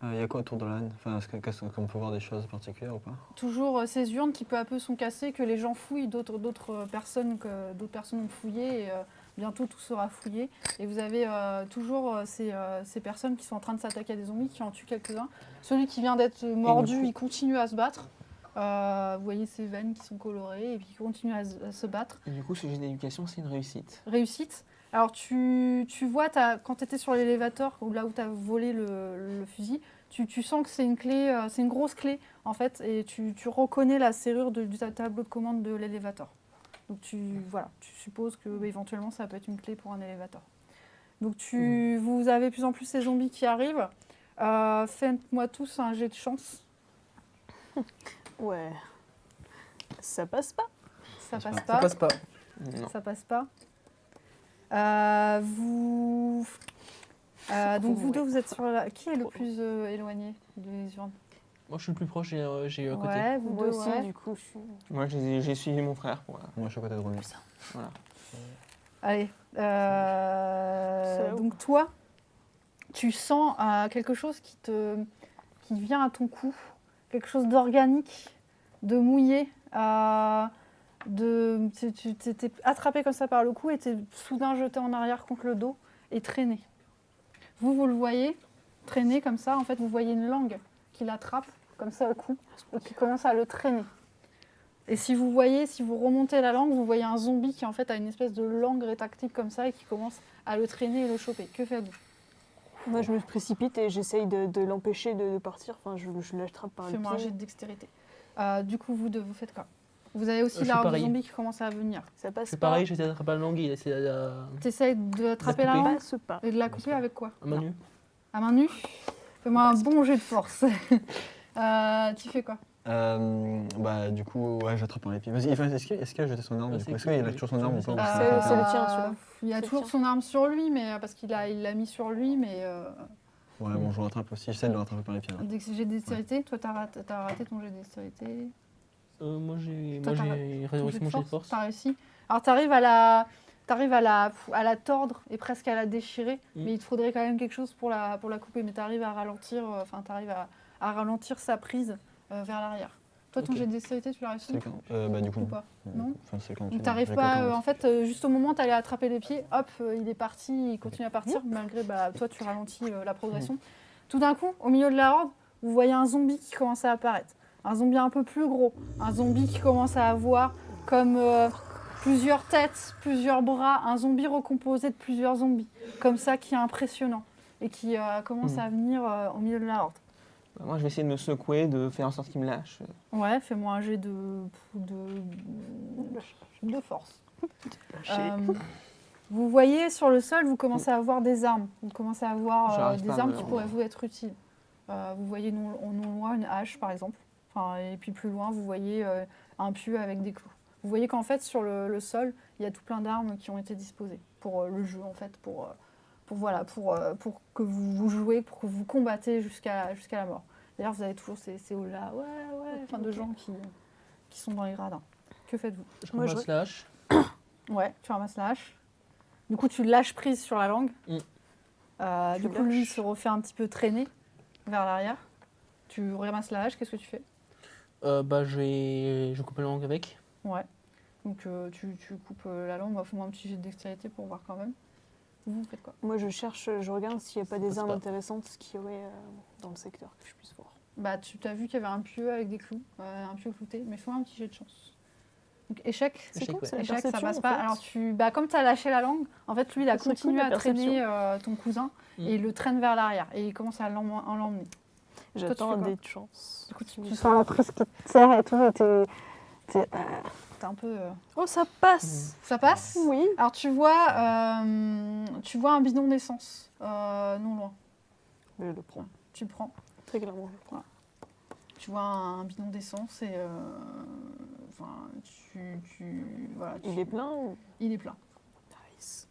Speaker 6: Il y a quoi autour de l'âne? Enfin, est-ce qu'on peut voir des choses particulières ou pas?
Speaker 2: Toujours ces urnes qui peu à peu sont cassées, que les gens fouillent, d'autres personnes ont fouillé, et bientôt tout sera fouillé. Et vous avez toujours ces personnes qui sont en train de s'attaquer à des zombies, qui en tuent quelques-uns. Celui qui vient d'être mordu, il continue à se battre. Vous voyez ses veines qui sont colorées, et puis il continue à se battre.
Speaker 3: Et du coup, ce jet d'éducation, c'est une réussite.
Speaker 2: Réussite. Alors tu vois, quand tu étais sur l'élévateur, ou là où tu as volé le fusil, tu sens que c'est une clé, c'est une grosse clé en fait, et tu reconnais la serrure du tableau de commande de l'élévateur. Donc tu supposes que éventuellement ça peut être une clé pour un élévateur. Donc vous avez de plus en plus ces zombies qui arrivent. Faites-moi tous un jet de chance.
Speaker 5: Ouais. Ça passe pas.
Speaker 2: Ça passe
Speaker 4: Ça
Speaker 2: pas.
Speaker 4: passe pas.
Speaker 3: Non.
Speaker 2: Ça passe pas. Donc vous deux, vous êtes sur la... Qui est le plus éloigné des urnes?
Speaker 4: Moi, je suis le plus proche, j'ai à côté.
Speaker 2: Ouais, vous
Speaker 5: Moi
Speaker 2: deux,
Speaker 5: aussi,
Speaker 2: ouais.
Speaker 5: du coup, je suis.
Speaker 3: Moi, j'ai suivi mon frère. Pour,
Speaker 6: Moi, je suis à côté de René.
Speaker 3: voilà.
Speaker 2: Allez.
Speaker 5: là où
Speaker 2: Donc toi, tu sens quelque chose qui vient à ton cou, quelque chose d'organique, de mouillé. Tu t'es attrapé comme ça par le cou et t'es soudain jeté en arrière contre le dos et traîné. Vous le voyez traîner comme ça. En fait, vous voyez une langue qui l'attrape comme ça au cou et qui commence à le traîner. Et si vous remontez la langue, vous voyez un zombie qui en fait a une espèce de langue rétractile comme ça et qui commence à le traîner et le choper. Que faites-vous?
Speaker 5: Moi, je me précipite et j'essaye de l'empêcher de partir. Enfin, je l'attrape par le
Speaker 2: Fais-moi un
Speaker 5: pied.
Speaker 2: jet de dextérité. Du coup, vous deux, vous faites quoi? Vous avez aussi
Speaker 4: Je
Speaker 2: la
Speaker 4: fais
Speaker 2: horde de
Speaker 4: pareil.
Speaker 2: zombies qui commence à venir.
Speaker 5: Ça passe
Speaker 4: C'est
Speaker 5: pas.
Speaker 4: pareil, j'essaie d'attraper la langue, il essaie de
Speaker 2: T'essayes d'attraper la
Speaker 4: couper.
Speaker 2: langue
Speaker 5: Passe pas.
Speaker 2: et de la couper avec quoi?
Speaker 4: à main nue.
Speaker 2: À main nue? Fais-moi un bon jet de force. Tu fais quoi?
Speaker 6: Du coup, ouais, j'attrape par les pieds. Vas-y, est-ce qu'il a jeté son arme du coup? Est-ce qu'il a toujours son arme ou pas?
Speaker 5: C'est le tien, celui-là.
Speaker 2: Il a
Speaker 5: C'est
Speaker 2: toujours
Speaker 5: le tien.
Speaker 2: son arme sur lui, mais parce qu'il l'a mis sur lui, mais
Speaker 6: Ouais, bon, je le rattrape aussi. J'essaie de le rattraper par les pieds. là.
Speaker 2: dès que c'est jet de dextérité, toi t'as raté ton jet de dextérité.
Speaker 4: Moi, j'ai
Speaker 2: Toi, t'as
Speaker 4: réussi mon jet de force.
Speaker 2: T'as réussi. Alors t'arrives à la tordre et presque à la déchirer, mais il te faudrait quand même quelque chose pour la couper. Mais t'arrives à ralentir, à ralentir sa prise vers l'arrière. Toi, ton
Speaker 4: Ok.
Speaker 2: jet de dextérité, tu l'as réussi
Speaker 6: C'est quand? Du coup,
Speaker 2: ou pas? Non.
Speaker 6: Enfin, c'est quand?
Speaker 2: Donc t'arrives pas, en fait, juste au moment où t'allais attraper les pieds, hop, il est parti, il continue à partir, malgré toi tu ralentis la progression. Tout d'un coup, au milieu de la horde, vous voyez un zombie qui commence à apparaître. Un zombie un peu plus gros, un zombie qui commence à avoir comme plusieurs têtes, plusieurs bras, un zombie recomposé de plusieurs zombies, comme ça qui est impressionnant et qui commence à venir au milieu de la horde.
Speaker 3: Bah, moi, je vais essayer de me secouer, de faire en sorte qu'il me lâche.
Speaker 2: Ouais, fais-moi un jet de force. Vous voyez sur le sol, vous commencez à avoir des armes. Vous commencez à avoir
Speaker 3: J'arrive
Speaker 2: des
Speaker 3: pas à
Speaker 2: armes
Speaker 3: me
Speaker 2: qui
Speaker 3: rendre.
Speaker 2: pourraient vous être utiles. Vous voyez non loin une hache, par exemple. Enfin, et puis plus loin, vous voyez un pieu avec des clous. Vous voyez qu'en fait, sur le sol, il y a tout plein d'armes qui ont été disposées pour le jeu, en fait, pour que vous jouez, pour que vous combattez jusqu'à la mort. D'ailleurs, vous avez toujours ces hauts-là, enfin, de gens qui sont dans les gradins. Que faites-vous?
Speaker 4: Je
Speaker 5: Moi,
Speaker 4: ramasse la hache.
Speaker 2: Ouais, tu ramasses la hache. Du coup, tu lâches prise sur la langue. Du coup, lui, il se refait un petit peu traîner vers l'arrière. Tu ramasses la hache, qu'est-ce que tu fais?
Speaker 4: Je coupe la langue avec.
Speaker 2: Ouais. Donc, tu coupes la langue. Fais-moi un petit jet de dextérité pour voir quand même. Vous faites quoi?
Speaker 5: Moi, je regarde s'il n'y a pas des
Speaker 4: passe
Speaker 5: armes
Speaker 4: pas.
Speaker 5: intéressantes qu'il y aurait dans le secteur que je puisse voir.
Speaker 2: Bah, tu t'as vu qu'il y avait un pieu avec des clous, un pieu clouté, mais fais-moi un petit jet de chance. Donc échec,
Speaker 5: C'est
Speaker 4: Échec,
Speaker 5: quoi
Speaker 4: ouais.
Speaker 5: C'est la
Speaker 2: échec, ça
Speaker 5: perception,
Speaker 2: passe
Speaker 5: en
Speaker 2: pas.
Speaker 5: fait.
Speaker 2: Alors comme tu as lâché la langue, en fait lui il a
Speaker 5: Ça serait
Speaker 2: continué
Speaker 5: cool, la
Speaker 2: à traîner
Speaker 5: perception.
Speaker 2: ton cousin
Speaker 4: Mm.
Speaker 2: et il le traîne vers l'arrière et il commence à l'emmener.
Speaker 5: J'attends
Speaker 2: fais
Speaker 5: un
Speaker 2: quoi
Speaker 5: dé de chance.
Speaker 2: Du coup tu
Speaker 5: Tu
Speaker 2: sens
Speaker 5: presque qui te serre et tout.
Speaker 2: t'es un peu...
Speaker 5: Oh, ça passe.
Speaker 2: Ça passe?
Speaker 5: Oui.
Speaker 2: Alors tu vois un bidon d'essence non loin.
Speaker 5: Mais je le prends.
Speaker 2: Tu le prends.
Speaker 5: Très clairement, je le prends.
Speaker 2: Tu vois un bidon d'essence et voilà,
Speaker 5: Il est plein ou...
Speaker 2: il est plein.
Speaker 5: Nice.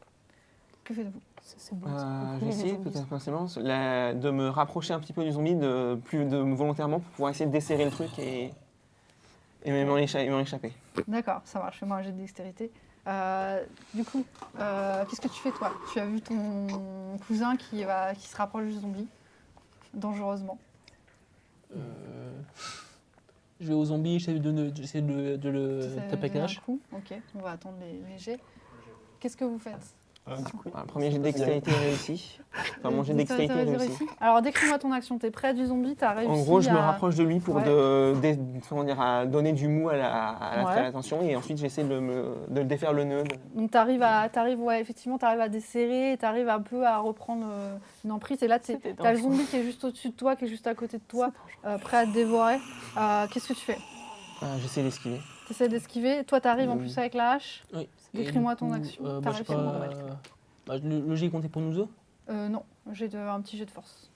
Speaker 2: Que faites-vous?
Speaker 5: C'est bon. ça. Beaucoup les
Speaker 3: J'essaie
Speaker 5: zombies.
Speaker 3: potentiellement de me rapprocher un petit peu du zombie, volontairement, pour pouvoir essayer de desserrer le truc et m'en échapper.
Speaker 2: D'accord, ça marche. Fais-moi un jet de dextérité. Du coup, qu'est-ce que tu fais toi? Tu as vu ton cousin qui se rapproche du zombie, dangereusement.
Speaker 4: Je vais au zombie, j'essaie de le
Speaker 2: Tu sais,
Speaker 4: taper avec la
Speaker 2: un
Speaker 4: hache.
Speaker 2: coup. Ok, on va attendre les jets. Qu'est-ce que vous faites?
Speaker 3: Le premier jet de dextérité réussi. Enfin, mon jet de dextérité réussi.
Speaker 2: Alors décris-moi ton action. T'es près du zombie, t'as réussi
Speaker 3: En gros, je me
Speaker 2: à...
Speaker 3: rapproche de lui pour
Speaker 2: Ouais.
Speaker 3: à donner du mou à
Speaker 2: Ouais.
Speaker 3: l'attention et ensuite j'essaie de le défaire le nœud.
Speaker 2: Donc t'arrives à desserrer, t'arrives un peu à reprendre une emprise. Et là, t'as le
Speaker 5: dangereux.
Speaker 2: zombie qui est juste au-dessus de toi, qui est juste à côté de toi, prêt à te dévorer. Qu'est-ce que tu fais?
Speaker 3: J'essaie d'esquiver.
Speaker 2: T'essaies d'esquiver. Toi, t'arrives en plus avec la hache.
Speaker 4: Oui.
Speaker 2: Décris-moi
Speaker 4: Et du
Speaker 2: ton
Speaker 4: coup,
Speaker 2: action.
Speaker 4: bah,
Speaker 2: T'as
Speaker 4: je sais
Speaker 2: réussi à
Speaker 4: pas,
Speaker 2: le
Speaker 4: le jet est compté pour nous deux.
Speaker 2: Non, j'ai un petit jet de force.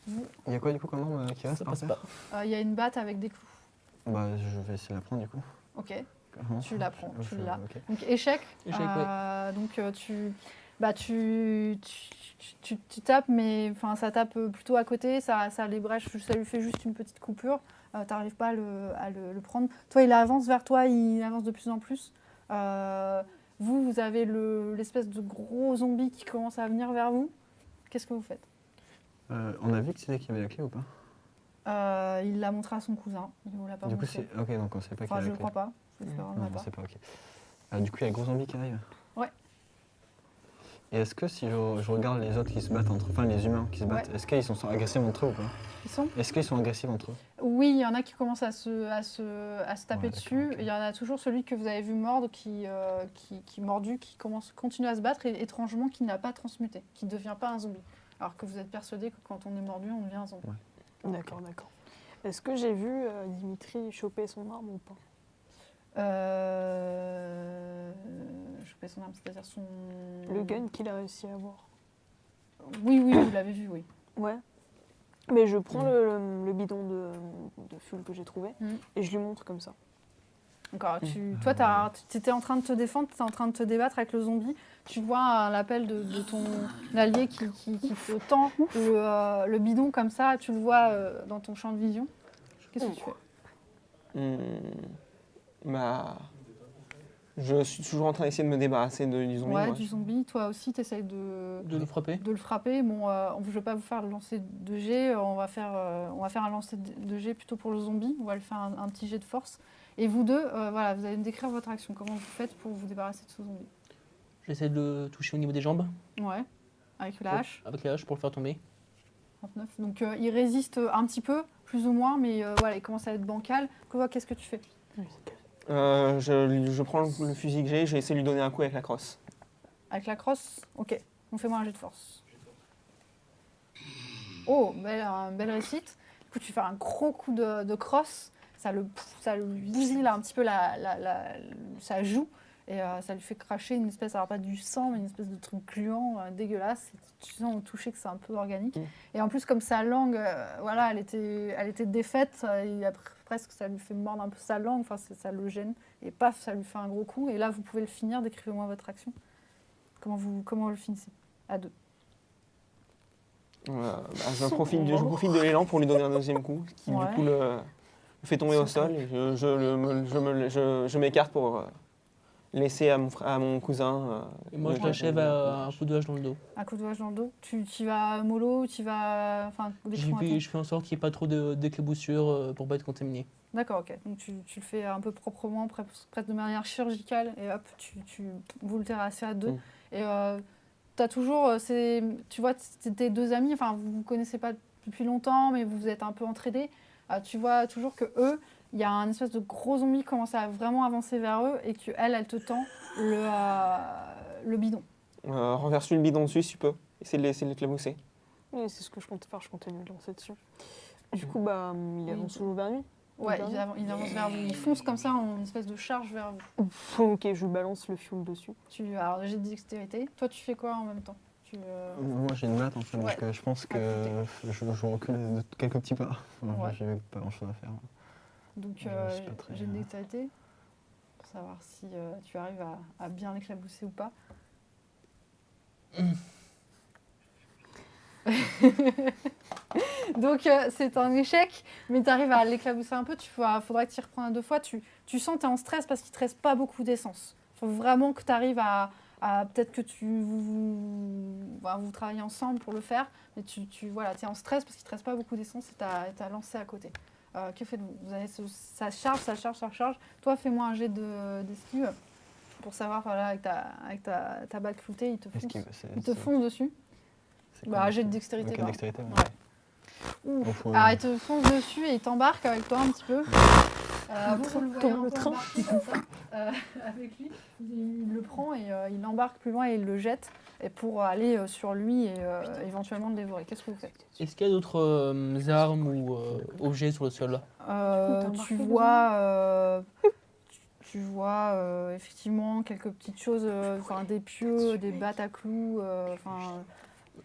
Speaker 6: Il y a quoi du coup comme arme qui reste
Speaker 4: Ça
Speaker 6: par
Speaker 4: passe
Speaker 6: terre
Speaker 4: pas.
Speaker 2: Il y a une batte avec des clous.
Speaker 6: Bah je vais essayer de la prendre du coup.
Speaker 2: Ok,
Speaker 6: Comment
Speaker 2: tu la prends, tu l'as.
Speaker 6: Ok.
Speaker 2: Donc échec.
Speaker 4: Échec,
Speaker 2: Donc tu tapes, mais enfin ça tape plutôt à côté, ça les brèche, ça lui fait juste une petite coupure. T'arrives pas à le prendre. Toi, il avance vers toi, il avance de plus en plus. Vous avez l'espèce de gros zombie qui commence à venir vers vous. Qu'est-ce que vous faites?
Speaker 6: On a vu que c'était qui avait la clé ou pas?
Speaker 2: Il l'a montré à son cousin. Il vous l'a pas
Speaker 6: Du coup
Speaker 2: montré.
Speaker 6: c'est. Ok donc on sait pas qui
Speaker 2: Enfin,
Speaker 6: a
Speaker 2: je
Speaker 6: la
Speaker 2: ne
Speaker 6: clé.
Speaker 2: crois pas. Je le ferai
Speaker 6: Non, on
Speaker 2: pas.
Speaker 6: sait pas, ok. Du coup il y a le gros zombie qui arrive.
Speaker 2: Ouais.
Speaker 6: Et est-ce que si je regarde les autres qui se battent entre eux, enfin les humains qui se battent,
Speaker 2: Ouais.
Speaker 6: est-ce qu'ils sont agressifs entre eux ou pas?
Speaker 2: Ils sont?
Speaker 6: Est-ce qu'ils sont agressifs entre eux?
Speaker 2: Oui, il y en a qui commencent à se taper
Speaker 6: Ouais,
Speaker 2: dessus.
Speaker 6: d'accord, ok.
Speaker 2: Il y en a toujours celui que vous avez vu mordre, qui mordu, qui continue à se battre et étrangement qui n'a pas transmuté, qui ne devient pas un zombie. Alors que vous êtes persuadé que quand on est mordu, on devient un zombie.
Speaker 6: Ouais.
Speaker 5: D'accord. Est-ce que j'ai vu Dimitri choper son arme ou pas?
Speaker 2: Je fais son arme, c'est-à-dire son...
Speaker 5: Le gun qu'il a réussi à avoir.
Speaker 2: Oui, vous l'avez vu, oui.
Speaker 5: Ouais. Mais je prends le bidon de fuel que j'ai trouvé et je lui montre comme ça.
Speaker 2: Encore, toi, tu étais en train de te défendre, tu étais en train de te débattre avec le zombie. Tu vois l'appel de ton allié qui te tend le bidon comme ça. Tu le vois dans ton champ de vision. Qu'est-ce que tu fais?
Speaker 3: Je suis toujours en train d'essayer de me débarrasser du zombie.
Speaker 2: Ouais,
Speaker 3: moi.
Speaker 2: du zombie. Toi aussi, tu essayes de
Speaker 4: De le frapper.
Speaker 2: le frapper. Bon, je ne vais pas vous faire le lancer de jet. On va faire un lancer de jet plutôt pour le zombie. On va le faire un petit jet de force. Et vous deux, voilà, vous allez me décrire votre action. Comment vous faites pour vous débarrasser de ce zombie?
Speaker 4: J'essaie de le toucher au niveau des jambes.
Speaker 2: Ouais, avec la hache.
Speaker 4: Avec la hache pour le faire tomber.
Speaker 2: 39. Donc il résiste un petit peu, plus ou moins, mais voilà, il commence à être bancal. Qu'est-ce que tu fais?
Speaker 3: Je prends le fusil que j'ai, je vais essayer de lui donner un coup avec la crosse.
Speaker 2: Avec la crosse? Ok, on fait moi un jet de force. Oh, belle réussite. Du coup, tu fais un gros coup de crosse, ça le bousille là, un petit peu sa joue, et ça lui fait cracher une espèce, alors pas du sang, mais une espèce de truc gluant, dégueulasse. Et tu sens au toucher que c'est un peu organique. Et en plus, comme sa langue, voilà, elle était défaite, presque ça lui fait mordre un peu sa langue, enfin, ça le gêne. Et paf, ça lui fait un gros coup. Et là, vous pouvez le finir, décrivez-moi votre action. Comment vous le finissez? À deux.
Speaker 3: Je profite de l'élan pour lui donner un deuxième coup, qui
Speaker 2: Ouais.
Speaker 3: du coup le fait tomber au sol. Et je m'écarte pour laisser à mon cousin.
Speaker 4: Et moi, je l'achève à un coup de hache dans le dos.
Speaker 2: Un coup de hache dans le dos. Tu vas mollo, tu vas... Enfin, décris-moi ton-
Speaker 4: Je fais en sorte qu'il n'y ait pas trop d'éclaboussures pour pas être contaminé.
Speaker 2: D'accord, ok. Donc tu le fais un peu proprement, presque de manière chirurgicale, et hop, vous le terrassez à deux. Et t'as toujours, tu vois, tes deux amis, enfin, vous vous connaissez pas depuis longtemps, mais vous êtes un peu entraînés. Tu vois toujours que eux, il y a un espèce de gros zombie qui commence à vraiment avancer vers eux et que elle te tend le bidon.
Speaker 3: Renverse-lui le bidon dessus si tu peux. Essaye de l'éclabousser.
Speaker 5: Oui, c'est ce que je comptais faire, je comptais lui lancer dessus. Du coup, bah, il avance toujours vers lui.
Speaker 2: Ouais,
Speaker 5: Vers lui.
Speaker 2: il avance vers vous. Il fonce comme ça en espèce de charge vers vous.
Speaker 5: Ok, je balance le fuel dessus.
Speaker 2: Alors, j'ai de dextérité. Toi, tu fais quoi en même temps?
Speaker 6: Moi j'ai une latte en fait,
Speaker 2: Ouais.
Speaker 6: donc je pense que je recule de quelques petits pas. Enfin,
Speaker 2: Ouais.
Speaker 6: J'ai pas grand chose à faire.
Speaker 2: Donc,
Speaker 6: Je suis pas très-
Speaker 2: j'ai une dextérité pour savoir si tu arrives à bien l'éclabousser ou pas. Donc, c'est un échec, mais tu arrives à l'éclabousser un peu. Faudrait que tu y reprennes 2 fois. Tu sens que tu es en stress parce qu'il ne te reste pas beaucoup d'essence. Il faut vraiment que tu arrives à peut-être que vous travaillez ensemble pour le faire, mais tu es en stress parce qu'il ne te reste pas beaucoup d'essence et tu as lancé à côté. Que faites-vous? Ça charge. Toi, fais-moi un jet d'esquive pour savoir, voilà, avec ta balle cloutée, il te fonce dessus. Jet de dextérité.
Speaker 6: Ok,
Speaker 2: quoi.
Speaker 6: dextérité.
Speaker 2: Ouais. Ouf.
Speaker 6: Donc, faut-
Speaker 2: Alors, il te fonce dessus et il t'embarque avec toi un petit peu. Vous le voyez un peu embarquer comme ça, avec lui. Il le prend et il l'embarque plus loin et il le jette pour aller sur lui et éventuellement le dévorer. Qu'est-ce que vous faites?
Speaker 4: Est-ce qu'il y a d'autres armes ou objets sur le sol là?
Speaker 2: Tu vois, effectivement quelques petites choses, des pieux, des battes à clous,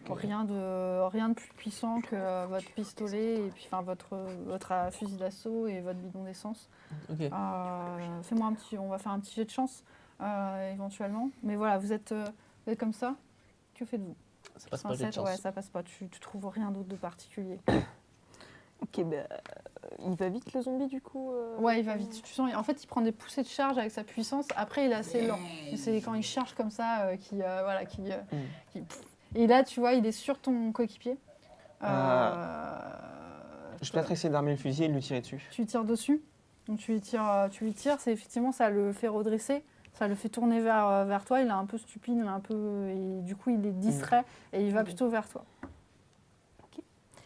Speaker 2: rien de plus puissant que votre pistolet et puis votre fusil d'assaut et votre bidon d'essence.
Speaker 4: Ok.
Speaker 2: On va faire un petit jet de chance éventuellement. Mais voilà, vous êtes comme ça. Que faites-vous?
Speaker 4: Ça passe
Speaker 2: C'est un
Speaker 4: pas le jet de
Speaker 2: 7,
Speaker 4: chance.
Speaker 2: ouais, ça passe pas. Tu trouves rien d'autre de particulier.
Speaker 5: Ok, bah, il va vite le zombie du coup
Speaker 2: Ouais, il va vite. Tu sens, en fait, il prend des poussées de charge avec sa puissance. Après, il est assez lent. Et c'est quand il charge comme ça qui. Et là, tu vois, il est sur ton coéquipier.
Speaker 3: Je vais peut-être essayer d'armer le fusil et de lui tirer dessus.
Speaker 2: Tu lui tires dessus. Donc tu lui tires, c'est effectivement, ça le fait redresser. Ça le fait tourner vers toi. Il est un peu stupide, et du coup, il est distrait et il va plutôt vers toi.
Speaker 5: Ok.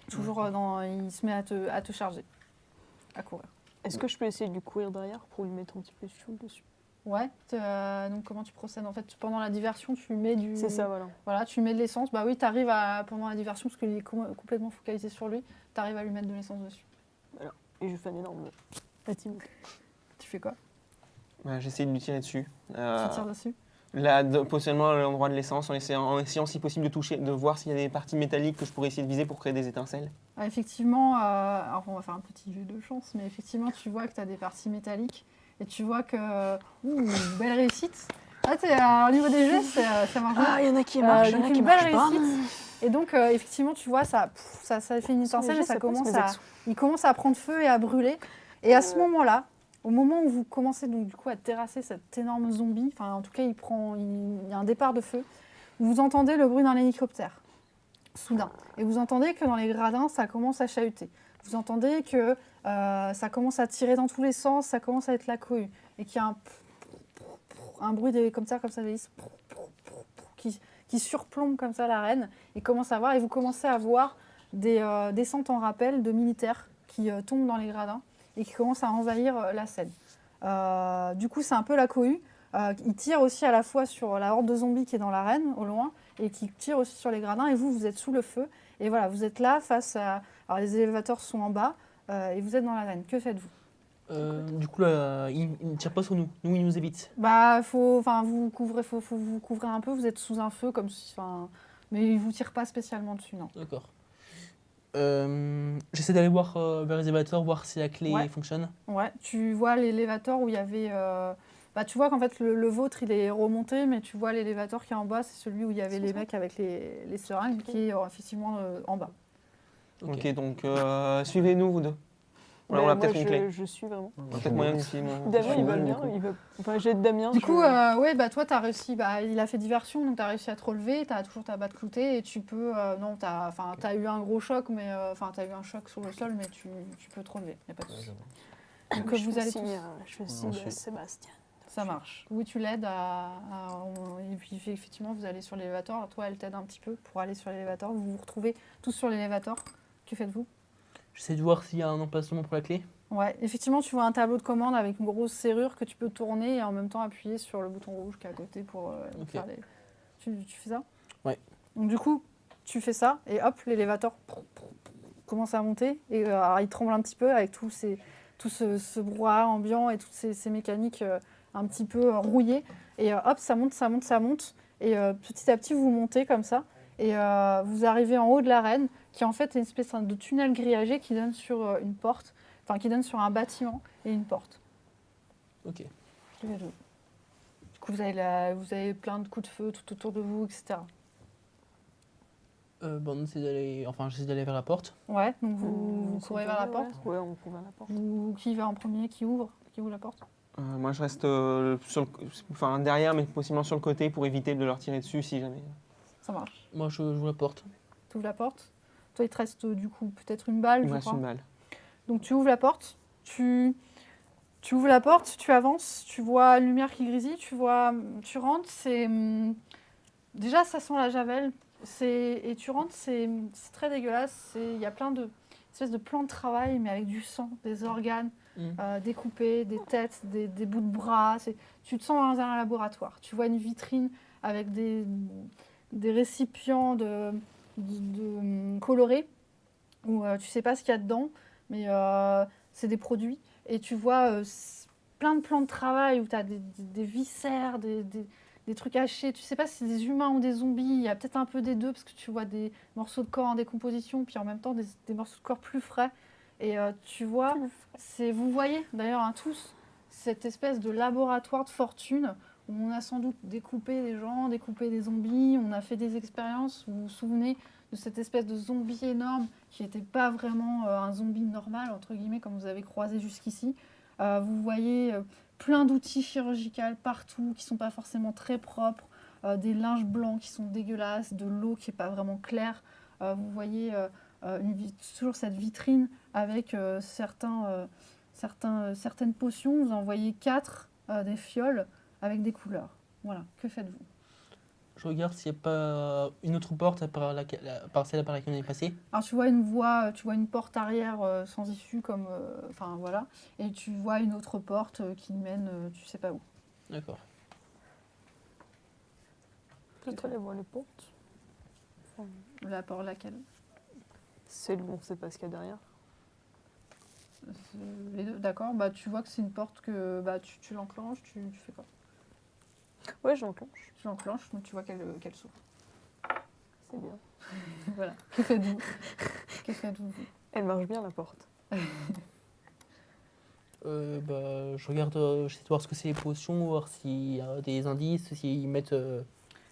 Speaker 2: Toujours il se met à te charger, à courir.
Speaker 5: Est-ce que je peux essayer de lui courir derrière pour lui mettre un petit peu de fuel dessus?
Speaker 2: Ouais. Donc comment tu procèdes? En fait, pendant la diversion, tu mets du.
Speaker 5: C'est ça, voilà.
Speaker 2: Voilà, tu mets de l'essence. Bah oui, tu arrives pendant la diversion, parce qu'il est complètement focalisé sur lui, tu arrives à lui mettre de l'essence dessus.
Speaker 5: Et je fais un énorme bâtiment.
Speaker 2: Tu fais quoi?
Speaker 3: J'essaie de lui tirer dessus.
Speaker 2: Tu tires dessus?
Speaker 3: Là, potentiellement à l'endroit de l'essence, en essayant si possible de toucher, de voir s'il y a des parties métalliques que je pourrais essayer de viser pour créer des étincelles.
Speaker 2: Effectivement, alors on va faire un petit jeu de chance, mais effectivement, tu vois que tu as des parties métalliques et tu vois que. Belle réussite! Au niveau des jets, ça marche bien.
Speaker 5: Ah, il y en a qui marchent, il y en
Speaker 2: donc
Speaker 5: a qui
Speaker 2: une belle
Speaker 5: marchent pas.
Speaker 2: réussite. Et donc, effectivement, tu vois, ça fait une étincelle et il commence à prendre feu et à brûler. Et à ce moment-là, au moment où vous commencez donc du coup à terrasser cet énorme zombie, enfin en tout cas il y a un départ de feu, vous entendez le bruit d'un hélicoptère, soudain. Et vous entendez que dans les gradins, ça commence à chahuter. Vous entendez que ça commence à tirer dans tous les sens, ça commence à être la cohue. Et qu'il y a un bruit comme ça, des hélices qui surplombe comme ça l'arène. Et vous commencez à voir des descentes en rappel de militaires qui tombent dans les gradins et qui commencent à envahir la scène. Du coup, c'est un peu la cohue. Ils tirent aussi à la fois sur la horde de zombies qui est dans l'arène, au loin, et qui tire aussi sur les gradins. Et vous êtes sous le feu. Et voilà, vous êtes là face à... Alors, les élévateurs sont en bas et vous êtes dans l'arène. Que faites-vous?
Speaker 4: Du coup, là, il ne tire pas sur nous. Nous, il nous évite.
Speaker 2: Faut vous couvrir un peu. Vous êtes sous un feu, mais il ne vous tire pas spécialement dessus, non.
Speaker 4: D'accord. J'essaie d'aller voir vers les élévateurs, voir si la clé
Speaker 2: Ouais.
Speaker 4: fonctionne.
Speaker 2: Ouais, tu vois l'élévateur où il y avait... tu vois qu'en fait, le vôtre, il est remonté, mais tu vois l'élévateur qui est en bas, c'est celui où il y avait les mecs avec les seringues, qui est effectivement en bas.
Speaker 3: Ok, donc suivez-nous, vous deux. Voilà, on a peut-être une clé.
Speaker 5: Je suis vraiment.
Speaker 3: On a peut-être moyen d'essayer.
Speaker 5: Damien, il va bien. Enfin, j'aide Damien.
Speaker 2: Du coup, toi, t'as réussi. Il a fait diversion, donc t'as réussi à te relever. T'as toujours ta batte cloutée et tu peux. T'as eu un gros choc, mais t'as eu un choc sur le sol, mais tu peux te relever. Y a pas de souci. Donc
Speaker 5: je
Speaker 2: vous allez tous.
Speaker 5: Je signe à Sébastien.
Speaker 2: Ça marche. Oui, tu l'aides et puis effectivement, vous allez sur l'élévateur. Toi, elle t'aide un petit peu pour aller sur l'élévateur. Vous vous retrouvez tous sur l'élévateur. Que faites-vous?
Speaker 4: J'essaie de voir s'il y a un emplacement pour la clé.
Speaker 2: Ouais, effectivement, tu vois un tableau de commande avec une grosse serrure que tu peux tourner et en même temps appuyer sur le bouton rouge qui est à côté pour
Speaker 4: Ok.
Speaker 2: faire les... Tu fais ça?
Speaker 4: Ouais.
Speaker 2: Donc du coup, tu fais ça et hop, l'élévateur commence à monter et alors, il tremble un petit peu avec tout ce brouhaha ambiant et toutes ces mécaniques un petit peu rouillées. Et hop, ça monte, ça monte, ça monte. Et petit à petit, vous montez comme ça. Et vous arrivez en haut de l'arène, qui est en fait une espèce de tunnel grillagé qui donne sur une porte, enfin qui donne sur un bâtiment et une porte.
Speaker 4: Ok.
Speaker 2: Du coup, vous avez plein de coups de feu tout autour de vous, etc.
Speaker 4: Bon, on essaie d'aller... Enfin, j'essaie d'aller vers la porte.
Speaker 2: Ouais, donc vous courez vers la porte.
Speaker 5: Ouais, on court vers la porte.
Speaker 2: Qui va en premier? Qui ouvre la porte?
Speaker 3: Moi, je reste derrière, mais possiblement sur le côté pour éviter de leur tirer dessus si jamais.
Speaker 2: Ça marche.
Speaker 4: Moi, je joue la porte.
Speaker 2: Tu ouvres la porte. Toi, il te reste du coup peut-être une balle,
Speaker 3: Il me
Speaker 2: je
Speaker 3: reste
Speaker 2: crois.
Speaker 3: une balle.
Speaker 2: Donc tu ouvres la porte, tu ouvres la porte, tu avances, tu vois une lumière qui grésille, tu rentres, déjà ça sent la javel, et tu rentres, c'est très dégueulasse, il y a plein de espèces de plans de travail mais avec du sang, des organes découpés, des têtes, des bouts de bras, tu te sens dans un laboratoire. Tu vois une vitrine avec des récipients colorés où tu sais pas ce qu'il y a dedans, mais c'est des produits. Et tu vois plein de plans de travail où tu as des viscères, des trucs hachés. Tu sais pas si c'est des humains ou des zombies. Il y a peut-être un peu des deux parce que tu vois des morceaux de corps en décomposition, puis en même temps des morceaux de corps plus frais. Et tu vois, vous voyez d'ailleurs tous cette espèce de laboratoire de fortune où on a sans doute découpé des gens, découpé des zombies. On a fait des expériences. Vous vous souvenez de cette espèce de zombie énorme qui n'était pas vraiment un zombie normal, entre guillemets, comme vous avez croisé jusqu'ici. Vous voyez plein d'outils chirurgicaux partout, qui ne sont pas forcément très propres, des linges blancs qui sont dégueulasses, de l'eau qui n'est pas vraiment claire. Vous voyez toujours cette vitrine avec certaines potions. Vous en voyez 4, des fioles avec des couleurs. Voilà, que faites-vous?
Speaker 4: Je regarde s'il n'y a pas une autre porte par celle par laquelle on est passé.
Speaker 2: Alors tu vois une porte arrière sans issue comme, enfin voilà, et tu vois une autre porte qui mène, tu sais pas où.
Speaker 4: D'accord.
Speaker 5: Peut-être aller voir les portes.
Speaker 2: La porte laquelle?
Speaker 5: Celle où on sait pas ce qu'il y a derrière.
Speaker 2: Les deux, d'accord. Bah tu vois que c'est une porte que tu l'enclenches, tu fais quoi?
Speaker 5: Ouais, je l'enclenche.
Speaker 2: Tu l'enclenches, donc tu vois qu'elle s'ouvre.
Speaker 5: C'est bien.
Speaker 2: Voilà. Que faites-vous? Que faites-vous?
Speaker 5: Elle marche bien, la porte.
Speaker 4: Je regarde, j'essaie de voir ce que c'est les potions, voir s'il y a des indices, s'ils mettent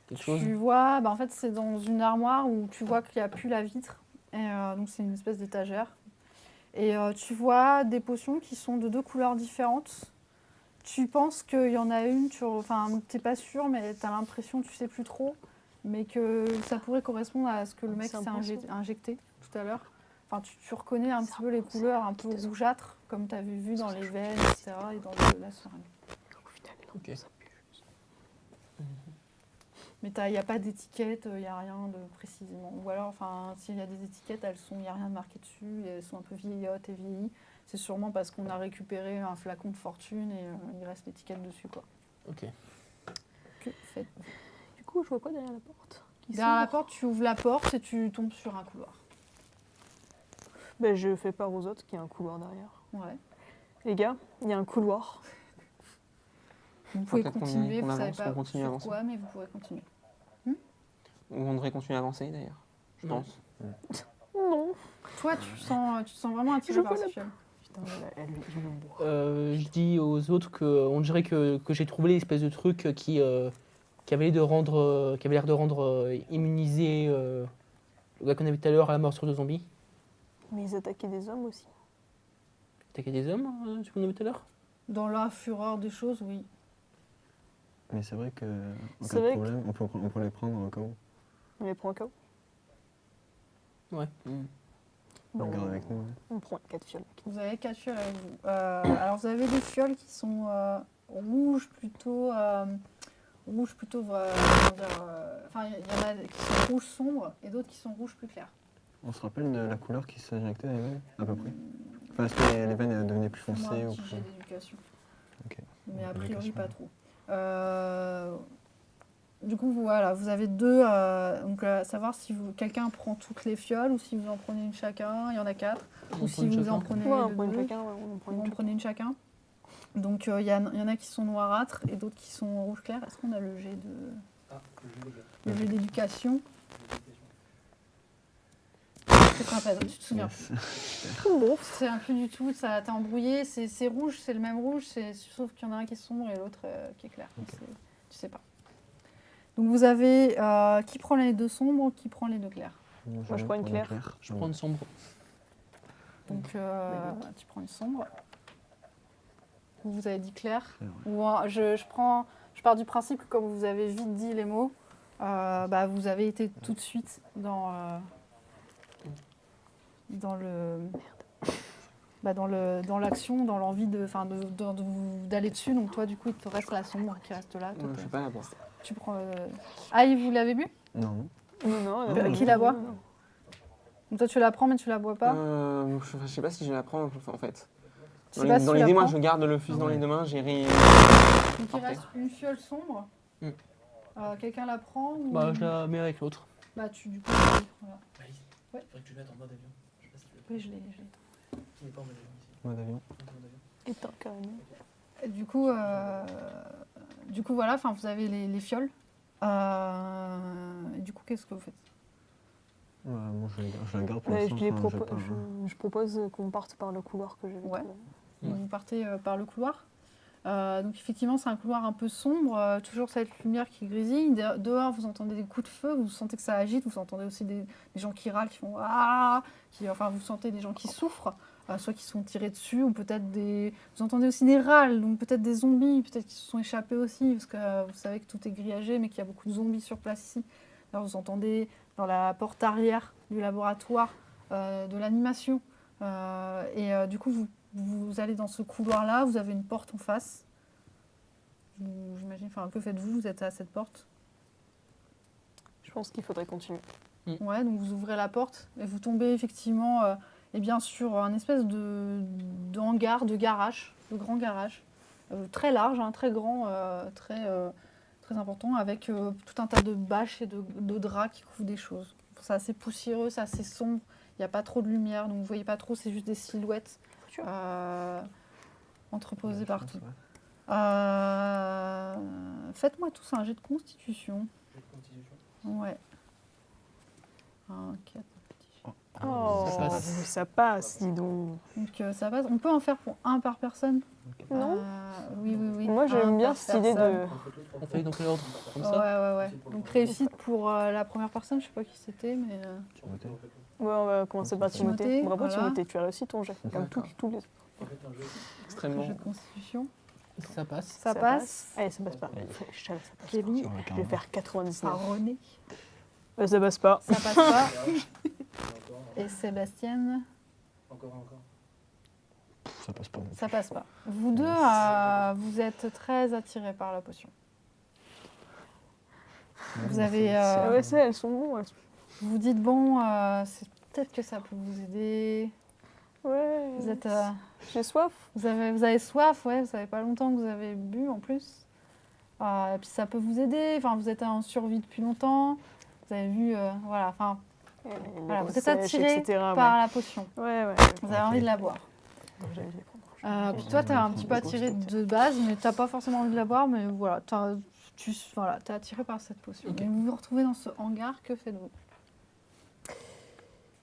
Speaker 4: quelque chose.
Speaker 2: Tu vois, en fait c'est dans une armoire où tu vois qu'il n'y a plus la vitre, et donc c'est une espèce d'étagère. Et tu vois des potions qui sont de 2 couleurs différentes. Tu penses qu'il y en a une, enfin t'es pas sûr, mais t'as l'impression, tu sais plus trop, mais que ça pourrait correspondre à ce que le mec
Speaker 5: C'est un
Speaker 2: s'est
Speaker 5: poison.
Speaker 2: injecté tout à l'heure. Enfin, tu reconnais un petit peu les couleurs un peu rougeâtres, comme tu avais vu dans les veines, etc., et dans la seringue.
Speaker 4: Ok.
Speaker 2: Mais il n'y a pas d'étiquette, il n'y a rien de précisément. Ou alors, enfin, s'il y a des étiquettes, il n'y a rien de marqué dessus, et elles sont un peu vieillottes et vieillies. C'est sûrement parce qu'on a récupéré un flacon de fortune et il reste l'étiquette dessus, quoi.
Speaker 4: Ok.
Speaker 2: Que faites
Speaker 5: Du coup, je vois quoi derrière la porte
Speaker 2: Derrière la porte, tu ouvres la porte et tu tombes sur un couloir.
Speaker 5: Ben, je fais part aux autres qu'il y a un couloir derrière.
Speaker 2: Ouais.
Speaker 5: Les gars, il y a un couloir.
Speaker 2: Vous pouvez
Speaker 3: Peut-être qu'on
Speaker 2: continuer,
Speaker 3: qu'on
Speaker 2: vous savez
Speaker 3: avance,
Speaker 2: pas
Speaker 3: qu'on continue à
Speaker 2: sur
Speaker 3: avancer.
Speaker 2: quoi, mais vous pourrez continuer.
Speaker 3: Ou on devrait continuer à avancer d'ailleurs, je
Speaker 4: Non.
Speaker 3: pense.
Speaker 5: Non.
Speaker 2: Toi, tu te sens vraiment attiré
Speaker 5: Je
Speaker 2: par
Speaker 5: vois
Speaker 2: ce
Speaker 5: la-
Speaker 2: fiole.
Speaker 5: Putain, elle lui dit le bois.
Speaker 4: Je dis aux autres qu'on dirait que j'ai trouvé l'espèce de truc qui avait l'air de rendre immunisé le gars qu'on a vu tout à l'heure à la morsure de zombie.
Speaker 5: Mais ils attaquaient des hommes aussi.
Speaker 4: T'as des hommes, ce qu'on a vu tout à l'heure?
Speaker 2: Dans la fureur des choses, oui.
Speaker 6: Mais c'est vrai que, en
Speaker 5: C'est
Speaker 6: cas de
Speaker 5: vrai
Speaker 6: problème, on peut les prendre au cas où.
Speaker 5: On les prend au cas où.
Speaker 4: Ouais.
Speaker 6: On
Speaker 5: Ben,
Speaker 6: les garde avec nous. Ouais.
Speaker 5: on prend 4 fioles.
Speaker 2: Vous avez 4 fioles avec vous. Alors, vous avez des fioles qui sont rouge plutôt, comment dire, enfin, il y en a qui sont rouges sombres et d'autres qui sont rouges plus clairs.
Speaker 6: On se rappelle de la couleur qui s'injectait dans les veines, à peu près. Enfin, est-ce que les veines devenaient plus
Speaker 2: Moi,
Speaker 6: foncées
Speaker 2: un
Speaker 6: ou
Speaker 2: petit
Speaker 6: plus...
Speaker 2: jet d'éducation.
Speaker 6: Ok.
Speaker 2: Mais a
Speaker 6: Donc,
Speaker 2: priori,
Speaker 6: éducation.
Speaker 2: pas trop. Du coup, voilà, vous avez deux. Donc, savoir si quelqu'un prend toutes les fioles ou si vous en prenez une chacun. Il y en a 4.
Speaker 4: On
Speaker 2: Ou
Speaker 4: prend
Speaker 2: si
Speaker 4: une
Speaker 2: vous
Speaker 4: chacun.
Speaker 2: en prenez
Speaker 5: Ouais, on
Speaker 2: deux,
Speaker 5: prend une
Speaker 2: deux.
Speaker 5: chacun, ouais, on prend
Speaker 2: Vous
Speaker 5: une
Speaker 2: en
Speaker 5: chacun.
Speaker 2: prenez une chacun. Donc, il y en a qui sont noirâtres et d'autres qui sont rouge clair. Est-ce qu'on a le jet de. Le jet d'éducation? C'est sympa, tu te souviens
Speaker 6: Yes.
Speaker 2: Bon, c'est un peu du tout, ça t'a embrouillé, c'est rouge, c'est le même rouge, sauf qu'il y en a un qui est sombre et l'autre qui est clair.
Speaker 6: Ok.
Speaker 2: Tu sais pas. Donc vous avez qui prend les deux sombres, qui prend les deux clairs.
Speaker 5: Moi, je prends une claire.
Speaker 4: Je prends une sombre.
Speaker 2: Donc tu prends une sombre. Vous avez dit clair.
Speaker 6: Clair,
Speaker 2: Ou je pars du principe que comme vous avez vite dit les mots, vous avez été tout de suite dans l'action, dans l'envie d'aller dessus. Donc toi, du coup, il te reste la sombre qui reste là. Toi,
Speaker 3: Je sais pas la boire.
Speaker 2: tu prends. Ah, vous l'avez bu?
Speaker 6: Non, non.
Speaker 5: Non,
Speaker 2: Qui la boit? Donc toi, tu la prends, mais tu la bois pas.
Speaker 3: Je sais pas si je la prends en fait.
Speaker 2: Tu sais pas si
Speaker 3: Dans
Speaker 2: tu la
Speaker 3: l'idée, moi,
Speaker 2: prends.
Speaker 3: je garde le fusil dans les deux mains, j'ai rien.
Speaker 2: Donc il
Speaker 3: Parfait.
Speaker 2: reste une fiole sombre.
Speaker 4: Mm.
Speaker 2: Quelqu'un la prend ou...
Speaker 4: Bah, je la mets avec l'autre.
Speaker 2: Bah, du coup, voilà. Ouais.
Speaker 8: Faudrait que tu le mettes en mode avion. Je sais pas si tu le
Speaker 2: Oui, je l'ai.
Speaker 8: Il n'est pas en mode avion ici.
Speaker 6: Mode avion.
Speaker 5: Éteint carrément.
Speaker 2: Et du coup, voilà, enfin, vous avez les fioles. Et du coup, qu'est-ce que vous faites?
Speaker 6: Moi, je la garde pour
Speaker 5: Bah,
Speaker 6: l'instant. Enfin,
Speaker 5: je propose qu'on parte par le couloir que j'ai vu.
Speaker 2: Ouais.
Speaker 5: tout à l'heure.
Speaker 2: Donc, vous partez par le couloir. Donc effectivement, c'est un couloir un peu sombre, toujours cette lumière qui grésille. Dehors, vous entendez des coups de feu, vous sentez que ça agite, vous entendez aussi des gens qui râlent, qui font ah, vous sentez des gens qui souffrent, soit qui sont tirés dessus, ou peut-être vous entendez aussi des râles, donc peut-être des zombies, peut-être qui se sont échappés aussi, parce que vous savez que tout est grillagé, mais qu'il y a beaucoup de zombies sur place ici. Alors vous entendez dans la porte arrière du laboratoire de l'animation, du coup vous allez dans ce couloir-là, vous avez une porte en face. J'imagine, enfin, que faites-vous? Vous êtes à cette porte.
Speaker 5: Je pense qu'il faudrait continuer.
Speaker 2: Ouais, donc vous ouvrez la porte et vous tombez effectivement sur un espèce de hangar, de garage, de grand garage, très large, hein, très grand, très important, avec tout un tas de bâches et de draps qui couvrent des choses. C'est assez poussiéreux, c'est assez sombre, il n'y a pas trop de lumière, donc vous ne voyez pas trop, c'est juste des silhouettes entreposées partout. Faites-moi tous un jet de constitution. Ouais. Un 4.
Speaker 5: Oh,
Speaker 4: Ça passe.
Speaker 5: ça passe, dis donc.
Speaker 2: Donc ça passe. On peut en faire pour un par personne.
Speaker 5: Non.
Speaker 2: Oui.
Speaker 5: Moi, j'aime
Speaker 2: Un
Speaker 5: bien
Speaker 2: par
Speaker 5: cette idée de.
Speaker 2: personne.
Speaker 4: On fait donc l'ordre comme ça.
Speaker 2: Ouais. Donc réussite pour la première personne, je sais pas qui c'était, mais.
Speaker 6: Timothée.
Speaker 5: Ouais, on va commencer par
Speaker 2: Timothée,
Speaker 5: Timothée. Bravo,
Speaker 2: voilà.
Speaker 5: Timothée, tu as réussi ton jet. Comme tous les.
Speaker 3: Extrêmement.
Speaker 2: Jeu de constitution.
Speaker 4: Ça passe.
Speaker 2: Ça passe.
Speaker 5: Allez, ça passe pas. Je savais, ça passe
Speaker 2: Kelly.
Speaker 5: pas. Je vais faire 99.
Speaker 2: René.
Speaker 5: Ça passe pas.
Speaker 2: Ça passe pas. Et Sébastien.
Speaker 8: Encore.
Speaker 6: Ça passe pas.
Speaker 2: Ça passe pas. Vous deux, vous êtes très attirés par la potion. Vous avez.
Speaker 5: Ah ouais, elles sont bonnes.
Speaker 2: Vous dites, bon, c'est peut-être que ça peut vous aider.
Speaker 5: Ouais.
Speaker 2: Vous êtes.
Speaker 5: J'ai soif.
Speaker 2: Vous avez soif, ouais, ça fait pas longtemps que vous avez bu en plus. Et puis ça peut vous aider, enfin, vous êtes en survie depuis longtemps. Vous avez vu, voilà, vous êtes attiré par la potion.
Speaker 5: Ouais.
Speaker 2: Vous avez envie de la boire. Puis toi, tu as un petit peu attiré de base, mais tu n'as pas forcément envie de la boire, mais voilà, tu es attiré par cette potion.
Speaker 4: Ok.
Speaker 2: Et vous vous retrouvez dans ce hangar, que faites-vous?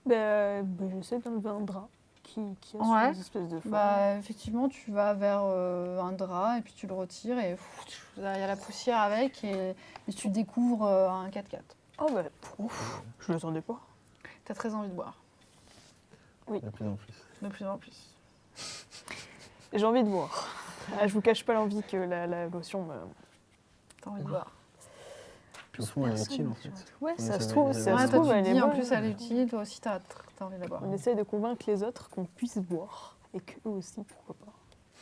Speaker 5: J'essaie d'enlever un drap qui a sur
Speaker 2: Ouais.
Speaker 5: une espèce de forme.
Speaker 2: Effectivement, tu vas vers un drap et puis tu le retires et il y a la poussière avec et tu découvres un 4x4.
Speaker 5: Oh je le attendais pas.
Speaker 2: Tu as très envie de boire,
Speaker 6: De plus en plus.
Speaker 2: de plus en plus.
Speaker 5: J'ai envie de boire. Je vous cache pas l'envie que la potion.
Speaker 2: Tu as envie de boire.
Speaker 6: Puis au fond, elle est utile en fait.
Speaker 5: Ouais,
Speaker 6: Mais
Speaker 5: ça
Speaker 6: ça
Speaker 5: se
Speaker 6: va-
Speaker 5: trouve,
Speaker 6: ça
Speaker 5: ça
Speaker 6: va-
Speaker 5: se
Speaker 2: Ouais, toi,
Speaker 5: trouve,
Speaker 2: tu
Speaker 5: elle
Speaker 2: te
Speaker 5: est
Speaker 2: dis en
Speaker 5: bonne.
Speaker 2: plus elle est utile, toi aussi tu as envie de la boire.
Speaker 5: On essaie de convaincre les autres qu'on puisse boire et qu'eux aussi, pourquoi pas.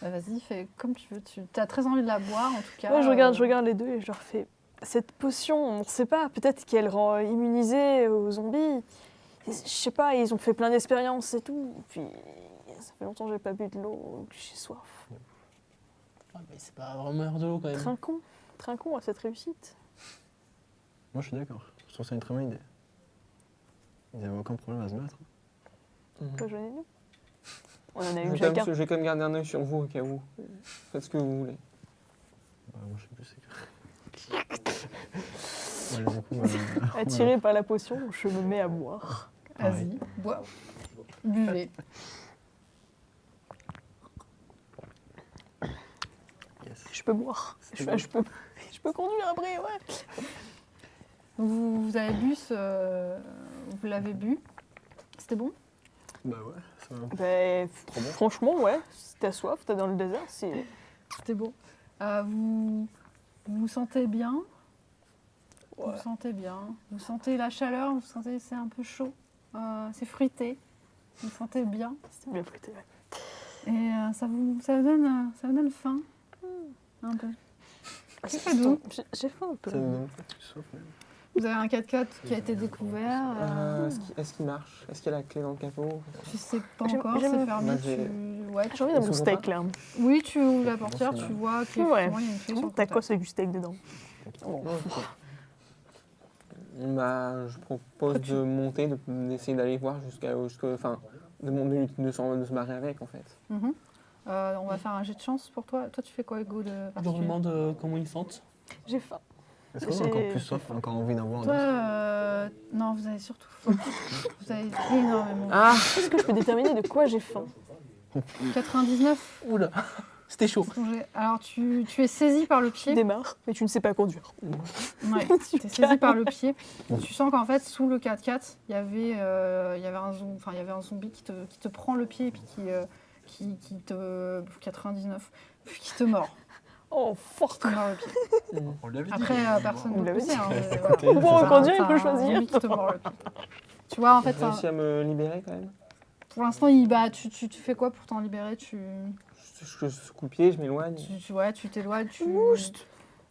Speaker 2: Vas-y, fais comme tu veux. Tu as très envie de la boire, en tout cas.
Speaker 5: Moi, je regarde les deux et je leur fais cette potion, on ne sait pas, peut-être qu'elle rend immunisée aux zombies. Je sais pas, ils ont fait plein d'expériences et tout. Puis, ça fait longtemps que j'ai pas bu de l'eau, que j'ai soif.
Speaker 4: Ah, mais c'est pas vraiment de l'eau quand même.
Speaker 5: Trinquons à cette réussite.
Speaker 6: Moi, je suis d'accord. Je trouve ça une très bonne idée. Il n'y avait aucun problème à se battre.
Speaker 5: Pas jeune et nous. On en a
Speaker 3: Je
Speaker 5: eu
Speaker 3: vais
Speaker 5: chacun.
Speaker 3: je vais quand même garder un œil sur vous au cas où. Faites ce que vous voulez.
Speaker 6: Bah, moi, je sais plus c'est que... Ouais, du coup,
Speaker 5: Attiré par la potion, je me mets à boire.
Speaker 2: Vas-y, bois. Buvez.
Speaker 6: yes.
Speaker 5: Je peux boire. Je peux conduire après, ouais.
Speaker 2: Donc, vous avez bu vous l'avez bu. C'était bon?
Speaker 6: Bah ouais, ça va.
Speaker 5: Ben,
Speaker 6: Trop bon.
Speaker 5: franchement, ouais. Si t'as soif, t'es dans le désert, c'est...
Speaker 2: C'était bon. Vous vous sentez bien? Vous
Speaker 5: Ouais.
Speaker 2: vous sentez bien. Vous sentez la chaleur, vous sentez c'est un peu chaud. C'est fruité. Vous sentez bien.
Speaker 5: C'est bien fruité, ouais.
Speaker 2: Et ça vous donne faim. Un peu.
Speaker 5: C'est
Speaker 2: fait doux.
Speaker 5: J'ai faim un peu.
Speaker 6: Ça nous donne pas plus soif, même.
Speaker 2: Vous avez un 4x4 qui a été découvert.
Speaker 3: Est-ce qu'il marche? Est-ce qu'il y a la clé dans le capot?
Speaker 2: Tu sais pas
Speaker 5: J'aime-
Speaker 2: encore,
Speaker 5: j'aime-
Speaker 2: c'est fermé.
Speaker 3: Bah, j'ai-
Speaker 2: Ouais,
Speaker 5: J'ai envie d'un
Speaker 3: Il
Speaker 5: bon
Speaker 3: s'ouvre
Speaker 5: steak,
Speaker 3: pas.
Speaker 5: là.
Speaker 2: Oui, tu ouvres la
Speaker 3: Bon,
Speaker 2: portière,
Speaker 3: c'est
Speaker 2: tu
Speaker 3: bien.
Speaker 2: vois qu'il
Speaker 5: Ouais.
Speaker 2: y a une clé sur le
Speaker 5: T'as quoi,
Speaker 2: compteur.
Speaker 5: c'est du steak dedans?
Speaker 3: Bah, je propose de monter, d'essayer d'aller voir enfin, de se marrer avec en fait.
Speaker 2: Mhm. On va faire un jet de chance pour toi. Toi, tu fais quoi, Hugo, de
Speaker 4: Je leur
Speaker 2: particulier?
Speaker 4: demande comment ils sentent.
Speaker 5: J'ai faim.
Speaker 6: Est-ce qu'on a encore plus soif, encore envie d'en boire
Speaker 2: Toi,
Speaker 6: d'autres
Speaker 2: non, vous avez surtout faim. Vous avez énormément.
Speaker 3: Ah,
Speaker 5: Est-ce que je peux déterminer de quoi j'ai faim?
Speaker 2: 99.
Speaker 4: Oula, c'était chaud.
Speaker 2: ton jet. Alors, tu es saisi par le
Speaker 5: Tu
Speaker 2: pied.
Speaker 5: démarres, mais tu ne sais pas conduire.
Speaker 2: Ouais, tu es saisi par le pied. Tu sens qu'en fait, sous le 4x4, il y avait un zombie qui te prend le pied et puis qui te... 99. Qui te mord.
Speaker 5: Oh, fort.
Speaker 2: Qui te mord le pied.
Speaker 6: On l'avait dit.
Speaker 2: Après, personne
Speaker 5: Vous
Speaker 2: ne peut
Speaker 5: l'avez
Speaker 2: pousser.
Speaker 5: dit.
Speaker 2: Hein, mais
Speaker 6: Écoutez,
Speaker 2: voilà.
Speaker 5: Pour
Speaker 6: c'est
Speaker 5: reconduire,
Speaker 2: C'est
Speaker 5: il peut
Speaker 2: un
Speaker 5: choisir.
Speaker 2: zombie qui te mord le pied. Tu vois, en fait,
Speaker 3: j'ai réussi à me libérer quand même.
Speaker 2: pour l'instant, tu fais quoi pour t'en libérer?
Speaker 3: Je secoue le pied, je m'éloigne.
Speaker 2: Tu t'éloignes.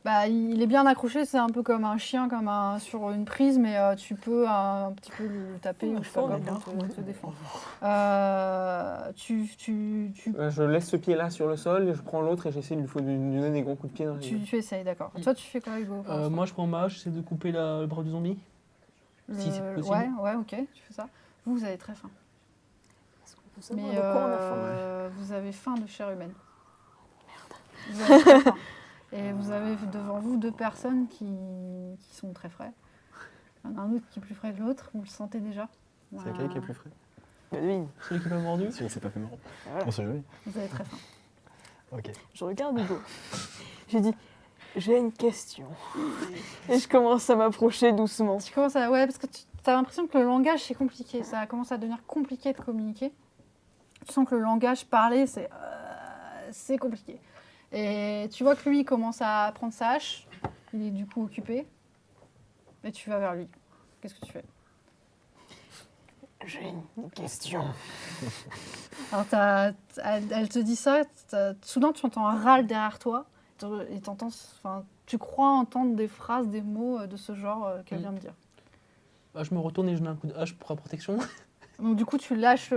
Speaker 2: Bah, il est bien accroché, c'est un peu comme un chien, sur une prise, mais tu peux un petit peu le taper ou je sais pas quoi pour te défendre.
Speaker 3: Je laisse ce pied là sur le sol, et je prends l'autre et j'essaie de lui donner des gros coups de pied dans la gueule.
Speaker 2: Tu essayes, d'accord. Toi, tu fais quoi, Hugo? pour l'instant
Speaker 4: Moi, je prends ma hache, j'essaie de couper le bras du zombie. si c'est possible.
Speaker 2: Ouais, ok, tu fais ça. Vous avez très faim.
Speaker 5: Faut savoir
Speaker 2: Mais
Speaker 5: de quoi on a faim.
Speaker 2: vous avez faim de chair humaine. Vous avez très faim. Et vous avez devant vous deux personnes qui sont très frais. Il y en a un autre qui est plus frais que l'autre, vous le sentez déjà.
Speaker 6: C'est lequel qui est plus frais
Speaker 5: Devine.
Speaker 4: Celui qui m'a mordu.
Speaker 6: Celui qui s'est pas fait marrant.
Speaker 5: Voilà.
Speaker 6: On sait jamais.
Speaker 2: Vous avez très faim.
Speaker 6: Ok.
Speaker 5: Je regarde Hugo. J'ai dit, j'ai une question. Et je commence à m'approcher doucement.
Speaker 2: Tu commences à... Ouais, parce que tu as l'impression que le langage, c'est compliqué. Ça commence à devenir compliqué de communiquer. Tu sens que le langage parlé, c'est compliqué. Et tu vois que lui, il commence à prendre sa hache. Il est du coup occupé. Et tu vas vers lui. Qu'est-ce que tu fais?
Speaker 5: J'ai une question.
Speaker 2: Alors, elle te dit ça. Soudain, tu entends un râle derrière toi. Et tu crois entendre des phrases, des mots de ce genre qu'elle vient de dire.
Speaker 4: Bah, je me retourne et je donne un coup de hache pour la protection.
Speaker 2: Donc du coup, tu lâches,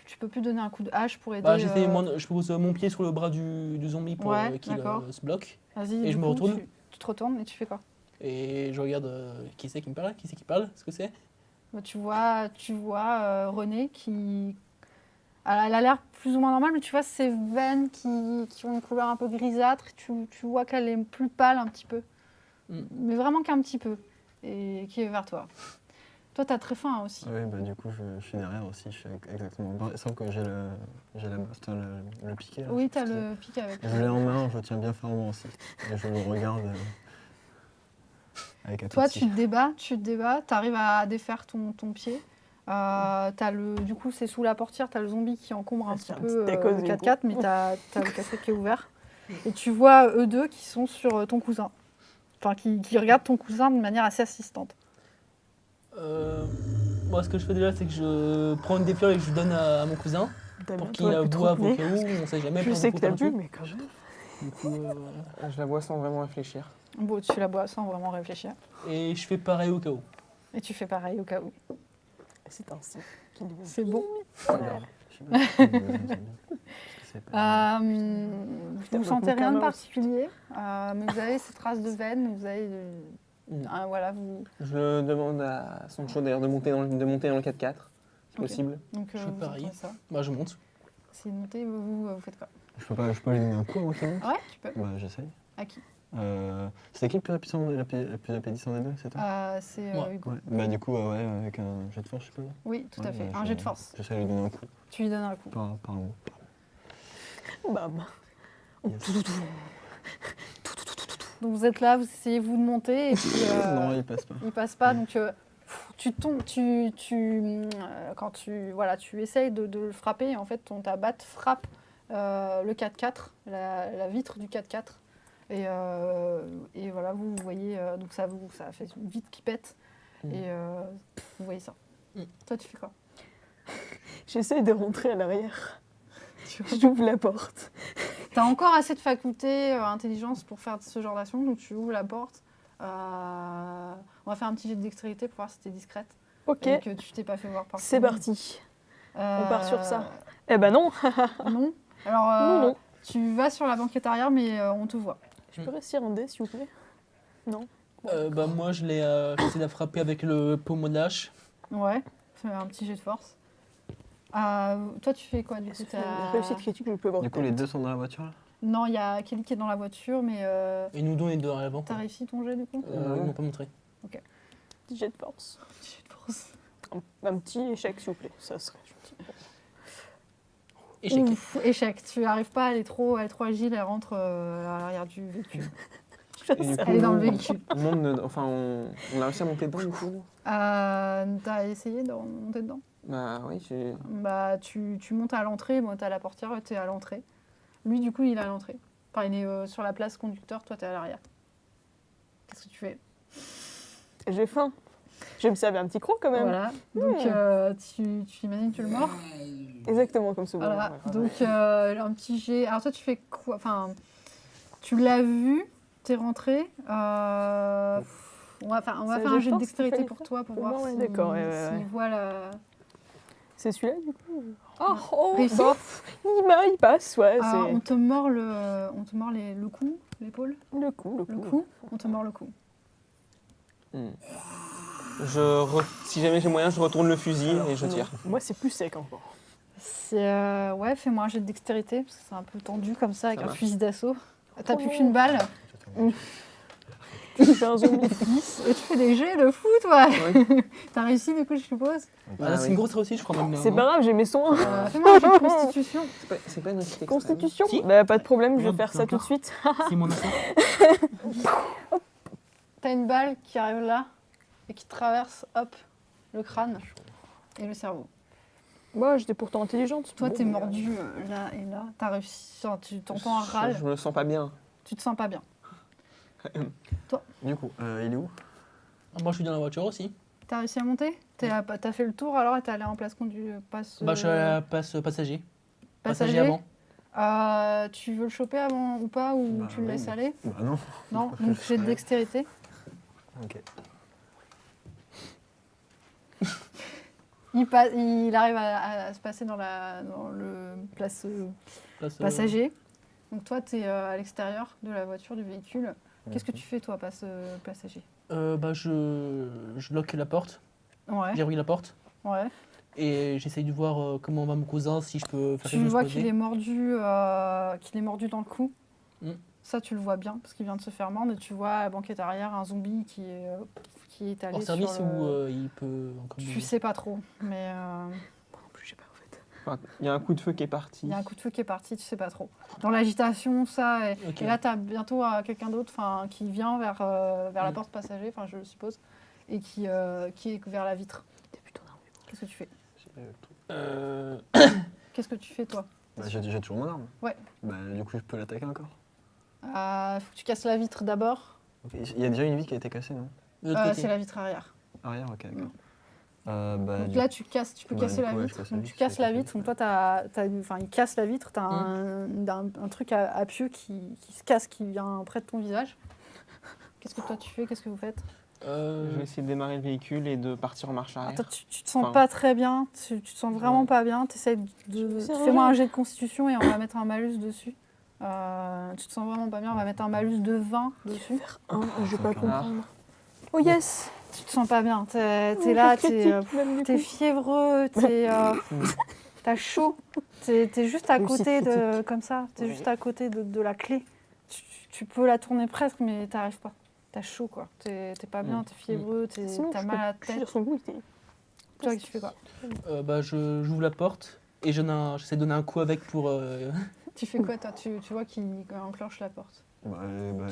Speaker 2: tu peux plus donner un coup de hache pour aider.
Speaker 4: Bah, je pose mon pied sur le bras du zombie pour
Speaker 2: Ouais,
Speaker 4: qu'il
Speaker 2: d'accord.
Speaker 4: se bloque.
Speaker 2: Vas-y.
Speaker 4: et
Speaker 2: du
Speaker 4: je me
Speaker 2: coup,
Speaker 4: retourne.
Speaker 2: Tu te retournes et tu fais quoi?
Speaker 4: Et je regarde qui c'est qui me parle, qui c'est qui parle, ce que c'est.
Speaker 2: Bah, tu vois Renée qui, elle a l'air plus ou moins normale, mais tu vois ses veines qui ont une couleur un peu grisâtre. Tu vois qu'elle est plus pâle un petit peu, mais vraiment qu'un petit peu, et qui est vers toi. Toi, t'as très faim aussi.
Speaker 6: Oui, bah du coup, je suis derrière aussi, je suis exactement. Sauf que j'ai la bosse, le piquet. Là,
Speaker 2: Oui,
Speaker 6: je sais
Speaker 2: t'as
Speaker 6: pas ce que
Speaker 2: le pic avec.
Speaker 6: c'est. Je l'ai en main, je le tiens bien fermement aussi. Et je le regarde avec un tout
Speaker 2: Toi,
Speaker 6: petit.
Speaker 2: tu te débats, t'arrives à défaire ton pied. Du coup, c'est sous la portière, t'as le zombie qui encombre un petit peu le 4x4, mais t'as le casquette qui est ouvert. Et tu vois eux deux qui sont sur ton cousin. Enfin, qui regardent ton cousin de manière assez assistante.
Speaker 4: Moi, ce que je fais déjà, c'est que je prends une des fioles et que je donne à mon cousin.
Speaker 5: Damien,
Speaker 4: Pour qu'il
Speaker 5: toi,
Speaker 4: la
Speaker 5: plus trop
Speaker 4: boive au
Speaker 5: tenir.
Speaker 4: cas où, on sait jamais.
Speaker 5: Je
Speaker 4: pas
Speaker 5: sais
Speaker 4: beaucoup
Speaker 5: que t'as
Speaker 4: non
Speaker 5: bu,
Speaker 4: plus.
Speaker 5: mais quand même.
Speaker 4: Du coup,
Speaker 3: Je la bois sans vraiment réfléchir.
Speaker 2: Bon, tu la bois sans vraiment réfléchir.
Speaker 4: et je fais pareil au cas où.
Speaker 2: Et tu fais pareil au cas où.
Speaker 5: C'est un son qui lui-
Speaker 2: C'est bon.
Speaker 6: Alors, je sais pas si vous savez. Parce que c'est pas-
Speaker 2: Vous sentez rien de particulier, mais vous avez ces traces de veines, vous avez... voilà, vous...
Speaker 3: Je demande à Sancho d'ailleurs de monter dans le 4x4, si
Speaker 2: Ok.
Speaker 3: possible.
Speaker 2: Donc,
Speaker 4: Je fais
Speaker 2: vous
Speaker 4: pareil.
Speaker 2: entendez ça.
Speaker 4: Bah, je monte.
Speaker 2: C'est noté, vous faites quoi?
Speaker 6: Je peux lui donner un coup avant qu'il monte.
Speaker 2: Ouais, tu peux.
Speaker 6: Bah, j'essaye.
Speaker 2: À qui?
Speaker 6: C'était qui le plus rapidissant, la plus rapidissant des deux, c'est toi
Speaker 2: C'est
Speaker 4: Ouais.
Speaker 2: Hugo.
Speaker 6: Ouais. Bah, du coup, ouais, avec un jet de force, je sais pas.
Speaker 2: Oui, tout à
Speaker 6: Ouais,
Speaker 2: fait.
Speaker 6: bah,
Speaker 2: Un jet de force.
Speaker 6: J'essaie de lui donner un coup
Speaker 2: Tu lui donnes un coup.
Speaker 6: par le haut.
Speaker 5: Bam.
Speaker 6: Yes.
Speaker 2: Donc vous êtes là, vous essayez vous de monter, et puis
Speaker 6: Non, il passe pas.
Speaker 2: il passe pas, donc tu tombes, quand tu essayes de le frapper, en fait ta batte frappe le 4x4, la vitre du 4x4, et voilà, vous voyez, donc ça fait une vitre qui pète, et vous voyez ça. Toi tu fais quoi?
Speaker 5: J'essaie de rentrer à l'arrière. J'ouvre la porte.
Speaker 2: T'as encore assez de faculté, intelligence pour faire ce genre d'action, donc tu ouvres la porte. On va faire un petit jet de dextérité pour voir si t'es discrète.
Speaker 5: Ok,
Speaker 2: Et que tu t'es pas fait voir par
Speaker 5: c'est
Speaker 2: tout le monde.
Speaker 5: parti. On part sur ça.
Speaker 2: Euh,
Speaker 5: Eh ben non.
Speaker 2: Non. Alors,
Speaker 5: Non.
Speaker 2: tu vas sur la banquette arrière, mais on te voit.
Speaker 5: Je peux réussir un dé, s'il vous plaît? Non.
Speaker 4: Bah, moi, j'essaie de la frapper avec le pommeau de lâche.
Speaker 2: Ouais. Fais un petit jet de force. Toi, tu fais quoi du coup?
Speaker 5: C'est une réussite critique, je peux voir.
Speaker 6: Du coup, les deux sont dans la voiture là
Speaker 2: Non, il y a Kelly qui est dans la voiture, mais
Speaker 4: Et nous deux, on est deux à l'avant.
Speaker 2: t'as réussi ton jet du coup?
Speaker 4: Ils m'ont pas montré.
Speaker 5: Petit jet de force.
Speaker 2: Petit jet de force.
Speaker 5: Un petit échec, s'il vous plaît. Ça serait gentil.
Speaker 4: Échec.
Speaker 2: Ouf, échec. Tu n'arrives pas, elle est trop agile, elle rentre à l'arrière du véhicule.
Speaker 3: Et du coup,
Speaker 2: Elle est dans le véhicule.
Speaker 3: on a réussi à monter dedans du coup.
Speaker 2: T'as essayé de monter dedans?
Speaker 3: Bah oui, j'ai.
Speaker 2: Bah, tu montes à l'entrée, moi t'es à la portière, t'es à l'entrée. Lui, du coup, il est à l'entrée. Enfin, il est sur la place conducteur, toi t'es à l'arrière. Qu'est-ce que tu fais?
Speaker 5: J'ai faim. Je vais me servir un petit croc quand même.
Speaker 2: Voilà. Donc, tu imagines, tu le mords.
Speaker 5: Exactement comme ce moment.
Speaker 2: Voilà.
Speaker 5: Ouais.
Speaker 2: Donc, un petit jet. Alors, toi, tu fais quoi? Enfin, tu l'as vu, t'es rentré. On va
Speaker 5: C'est
Speaker 2: faire
Speaker 5: un
Speaker 2: un
Speaker 5: jet de
Speaker 2: jet de
Speaker 5: force
Speaker 2: dextérité
Speaker 5: qu'il
Speaker 2: pour
Speaker 5: fallait
Speaker 2: toi, pour
Speaker 5: Pour
Speaker 2: voir
Speaker 5: moi, ouais,
Speaker 2: si,
Speaker 5: d'accord, ouais,
Speaker 2: s'il
Speaker 5: ouais.
Speaker 2: voit la...
Speaker 5: C'est celui-là du coup. Oh,
Speaker 2: Réussi.
Speaker 5: bah, il passe, ouais.
Speaker 2: Alors,
Speaker 5: C'est
Speaker 2: on te mord le cou, l'épaule,
Speaker 5: le coup.
Speaker 2: le cou. On te mord le cou.
Speaker 3: Si jamais j'ai moyen, je retourne le fusil et je
Speaker 5: Non.
Speaker 3: tire.
Speaker 5: Moi, c'est plus sec encore.
Speaker 2: Ouais, fais-moi un jet de dextérité, parce que c'est un peu tendu comme ça, avec
Speaker 3: Ça
Speaker 2: un
Speaker 3: marche.
Speaker 2: fusil d'assaut. T'as plus
Speaker 5: non.
Speaker 2: qu'une balle,
Speaker 5: Je suis un zombie.
Speaker 2: et tu fais des jets de fou, toi.
Speaker 3: Ouais.
Speaker 2: T'as réussi, du coup, je suppose.
Speaker 4: Ah, là, c'est
Speaker 3: oui.
Speaker 4: une grosse réussite, je crois même.
Speaker 5: C'est pas grave, j'ai mes soins.
Speaker 2: Fais-moi un jet de constitution.
Speaker 3: C'est pas une réussite extrême.
Speaker 5: Constitution.
Speaker 4: Si.
Speaker 5: Bah, pas de problème, je vais
Speaker 4: Regarde,
Speaker 5: faire ça tout de
Speaker 4: encore.
Speaker 5: suite.
Speaker 4: C'est mon affaire.
Speaker 2: T'as une balle qui arrive là, et qui traverse, hop, le crâne et le cerveau.
Speaker 5: Moi, j'étais pourtant intelligente.
Speaker 2: Toi,
Speaker 5: Bon,
Speaker 2: t'es
Speaker 5: mais,
Speaker 2: mordu là et là. T'as réussi, enfin, tu t'entends un râle,
Speaker 3: Je me sens pas bien.
Speaker 2: tu te sens pas bien.
Speaker 6: Du coup, il est où
Speaker 4: Moi, je suis dans la voiture aussi.
Speaker 2: T'as réussi à monter? T'as fait le tour alors et t'es allé en place passe
Speaker 4: Bah, je suis à la place passager.
Speaker 2: passager
Speaker 4: avant.
Speaker 2: Tu veux le choper avant ou pas, ou
Speaker 6: Bah,
Speaker 2: tu le
Speaker 6: oui.
Speaker 2: laisses aller?
Speaker 6: Bah non.
Speaker 2: Non, donc j'ai de dextérité.
Speaker 6: Ok.
Speaker 2: Il arrive à se passer dans le place
Speaker 4: Place,
Speaker 2: passager. Donc toi, tu es à l'extérieur de la voiture, du véhicule. Qu'est-ce que tu fais, toi, passager?
Speaker 4: Bah, je lock la porte.
Speaker 2: Ouais,
Speaker 4: J'ai la porte.
Speaker 2: ouais.
Speaker 4: Et j'essaye de voir comment va mon cousin, si je peux faire
Speaker 2: Tu
Speaker 4: quelque chose
Speaker 2: vois
Speaker 4: pour
Speaker 2: qu'il
Speaker 4: aider.
Speaker 2: est mordu dans le cou.
Speaker 4: Mm.
Speaker 2: Ça, tu le vois bien, parce qu'il vient de se faire mordre. Et tu vois à la banquette arrière un zombie qui est allé
Speaker 4: Hors service
Speaker 2: sur le...
Speaker 4: ou il peut encore
Speaker 2: Tu
Speaker 4: bouger.
Speaker 2: sais pas trop, mais
Speaker 5: Moi non plus, j'ai pas en fait.
Speaker 3: Enfin, il y a un coup de feu qui est parti.
Speaker 2: il y a un coup de feu qui est parti, tu sais pas trop. Dans l'agitation, ça...
Speaker 4: Ok.
Speaker 2: Et là, tu as bientôt quelqu'un d'autre qui vient vers la
Speaker 4: Mm.
Speaker 2: porte passager, je le suppose, et qui est vers la vitre.
Speaker 5: T'es plutôt nerveux.
Speaker 2: Qu'est-ce que tu fais?
Speaker 4: Euh,
Speaker 2: Qu'est-ce que tu fais, toi?
Speaker 6: Bah, j'ai toujours mon arme.
Speaker 2: Ouais.
Speaker 6: Bah, du coup, je peux l'attaquer encore.
Speaker 2: Faut que tu casses la vitre d'abord.
Speaker 6: Ok. Il y a déjà une vitre qui a été cassée, non
Speaker 4: de l'autre côté.
Speaker 2: C'est la vitre arrière.
Speaker 6: Arrière, ok, d'accord.
Speaker 2: Donc là, tu peux casser la
Speaker 6: ouais, je
Speaker 2: vitre.
Speaker 6: casse la
Speaker 2: Donc tu
Speaker 6: vitre,
Speaker 2: casses
Speaker 6: je
Speaker 2: la
Speaker 6: casse la
Speaker 2: vitre. Donc toi, il casse la vitre. Tu as un truc à pieux qui se casse, qui vient près de ton visage. Qu'est-ce que toi tu fais? Qu'est-ce que vous faites?
Speaker 3: Je vais essayer de démarrer le véhicule et de partir en marche arrière.
Speaker 2: Attends, tu te sens
Speaker 3: Enfin,
Speaker 2: pas très bien. Tu te sens vraiment
Speaker 3: ouais.
Speaker 2: pas bien. Fais-moi un jet de constitution et on va mettre un malus dessus. Tu te sens vraiment pas bien. On va mettre un malus de 20 dessus.
Speaker 5: Je vais pas
Speaker 3: Ah.
Speaker 5: comprendre. Oh yes.
Speaker 2: Tu te sens pas bien. T'es là, t'es fiévreux, t'as chaud. T'es juste à
Speaker 5: Réussite
Speaker 2: côté de,
Speaker 5: critique.
Speaker 2: comme ça. T'es
Speaker 3: Oui.
Speaker 2: juste à côté de la clé. Tu peux la tourner presque, mais t'arrives pas. T'as chaud, quoi. T'es pas bien, t'es fiévreux,
Speaker 5: Sinon,
Speaker 2: t'as
Speaker 5: je
Speaker 2: mal à la
Speaker 5: peux
Speaker 2: tête.
Speaker 5: sur son goût.
Speaker 2: Toi, tu fais quoi?
Speaker 4: J'ouvre la porte et j'essaie de donner un coup avec pour.
Speaker 2: Tu fais quoi, toi? Tu vois qu'il enclenche la porte.
Speaker 6: Bah,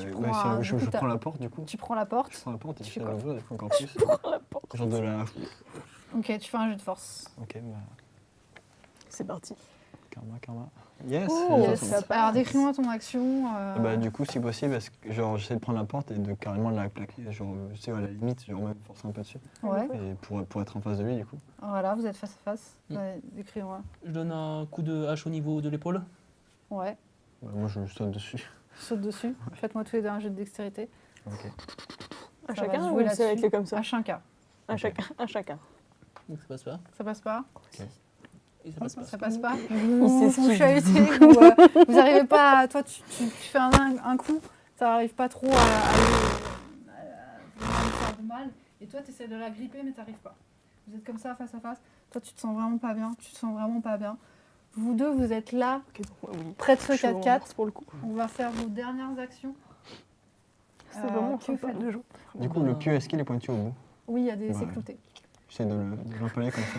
Speaker 2: Tu
Speaker 6: ouais,
Speaker 2: prends
Speaker 6: si,
Speaker 2: du coup,
Speaker 6: je prends la porte du coup.
Speaker 2: Tu prends la porte.
Speaker 6: Je prends la porte et
Speaker 2: Tu
Speaker 6: je
Speaker 2: fais
Speaker 6: fais
Speaker 2: quoi?
Speaker 6: l'ouvrir du coup encore plus.
Speaker 5: La porte.
Speaker 6: Genre de la.
Speaker 2: Ok, tu fais un jeu de force.
Speaker 6: Ok, bah.
Speaker 5: C'est parti.
Speaker 6: Karma. Yes!
Speaker 5: Oh,
Speaker 6: ça,
Speaker 5: ça
Speaker 6: ça-
Speaker 5: passe.
Speaker 2: Alors, décris-moi ton action.
Speaker 6: Bah, du coup, si possible, genre, j'essaie de prendre la porte et de carrément la plaquer. Genre, tu sais, à la limite, genre, même forcer un peu dessus.
Speaker 2: Ouais.
Speaker 6: Et pour être en face de lui, du coup.
Speaker 2: Voilà, vous êtes face à face.
Speaker 4: Mm.
Speaker 2: Ouais, décris-moi.
Speaker 4: Je donne un coup de hache au niveau de l'épaule.
Speaker 2: Ouais.
Speaker 6: Bah, moi, je saute dessus.
Speaker 2: Saute dessus. Faites-moi tous les deux un jeu de dextérité.
Speaker 6: Ok.
Speaker 5: À
Speaker 2: Ça va
Speaker 5: chacun
Speaker 2: se
Speaker 5: ou
Speaker 2: jouer
Speaker 5: ça va
Speaker 2: là-dessus.
Speaker 5: être comme ça?
Speaker 2: À chacun.
Speaker 5: À chacun. À chacun.
Speaker 4: Donc ça passe pas.
Speaker 2: Ça passe pas?
Speaker 4: Et ça passe pas.
Speaker 2: Ça passe pas?
Speaker 5: Il
Speaker 2: Vous
Speaker 5: s'esquive.
Speaker 2: chahutez, vous n'arrivez pas. Toi, tu fais un coup, ça n'arrive pas trop à lui faire de mal. Et toi, tu essaies de la gripper, mais tu n'arrives pas. Vous êtes comme ça, face à face. Toi, tu te sens vraiment pas bien. Tu te sens vraiment pas bien. Vous deux, vous êtes là,
Speaker 5: Ok, donc, ouais, oui.
Speaker 2: près de ce
Speaker 5: Je suis en
Speaker 2: 4x4.
Speaker 5: force pour le coup.
Speaker 2: On va faire vos dernières actions.
Speaker 5: C'est vraiment
Speaker 2: que
Speaker 5: sympa
Speaker 2: faites-vous?
Speaker 5: de jouer.
Speaker 6: Du coup, le cul, est-ce qu'il est pointu au bout?
Speaker 2: Oui, il y a des
Speaker 6: Ouais.
Speaker 2: c'est clouté.
Speaker 6: J'essaie de l'empaler comme ça.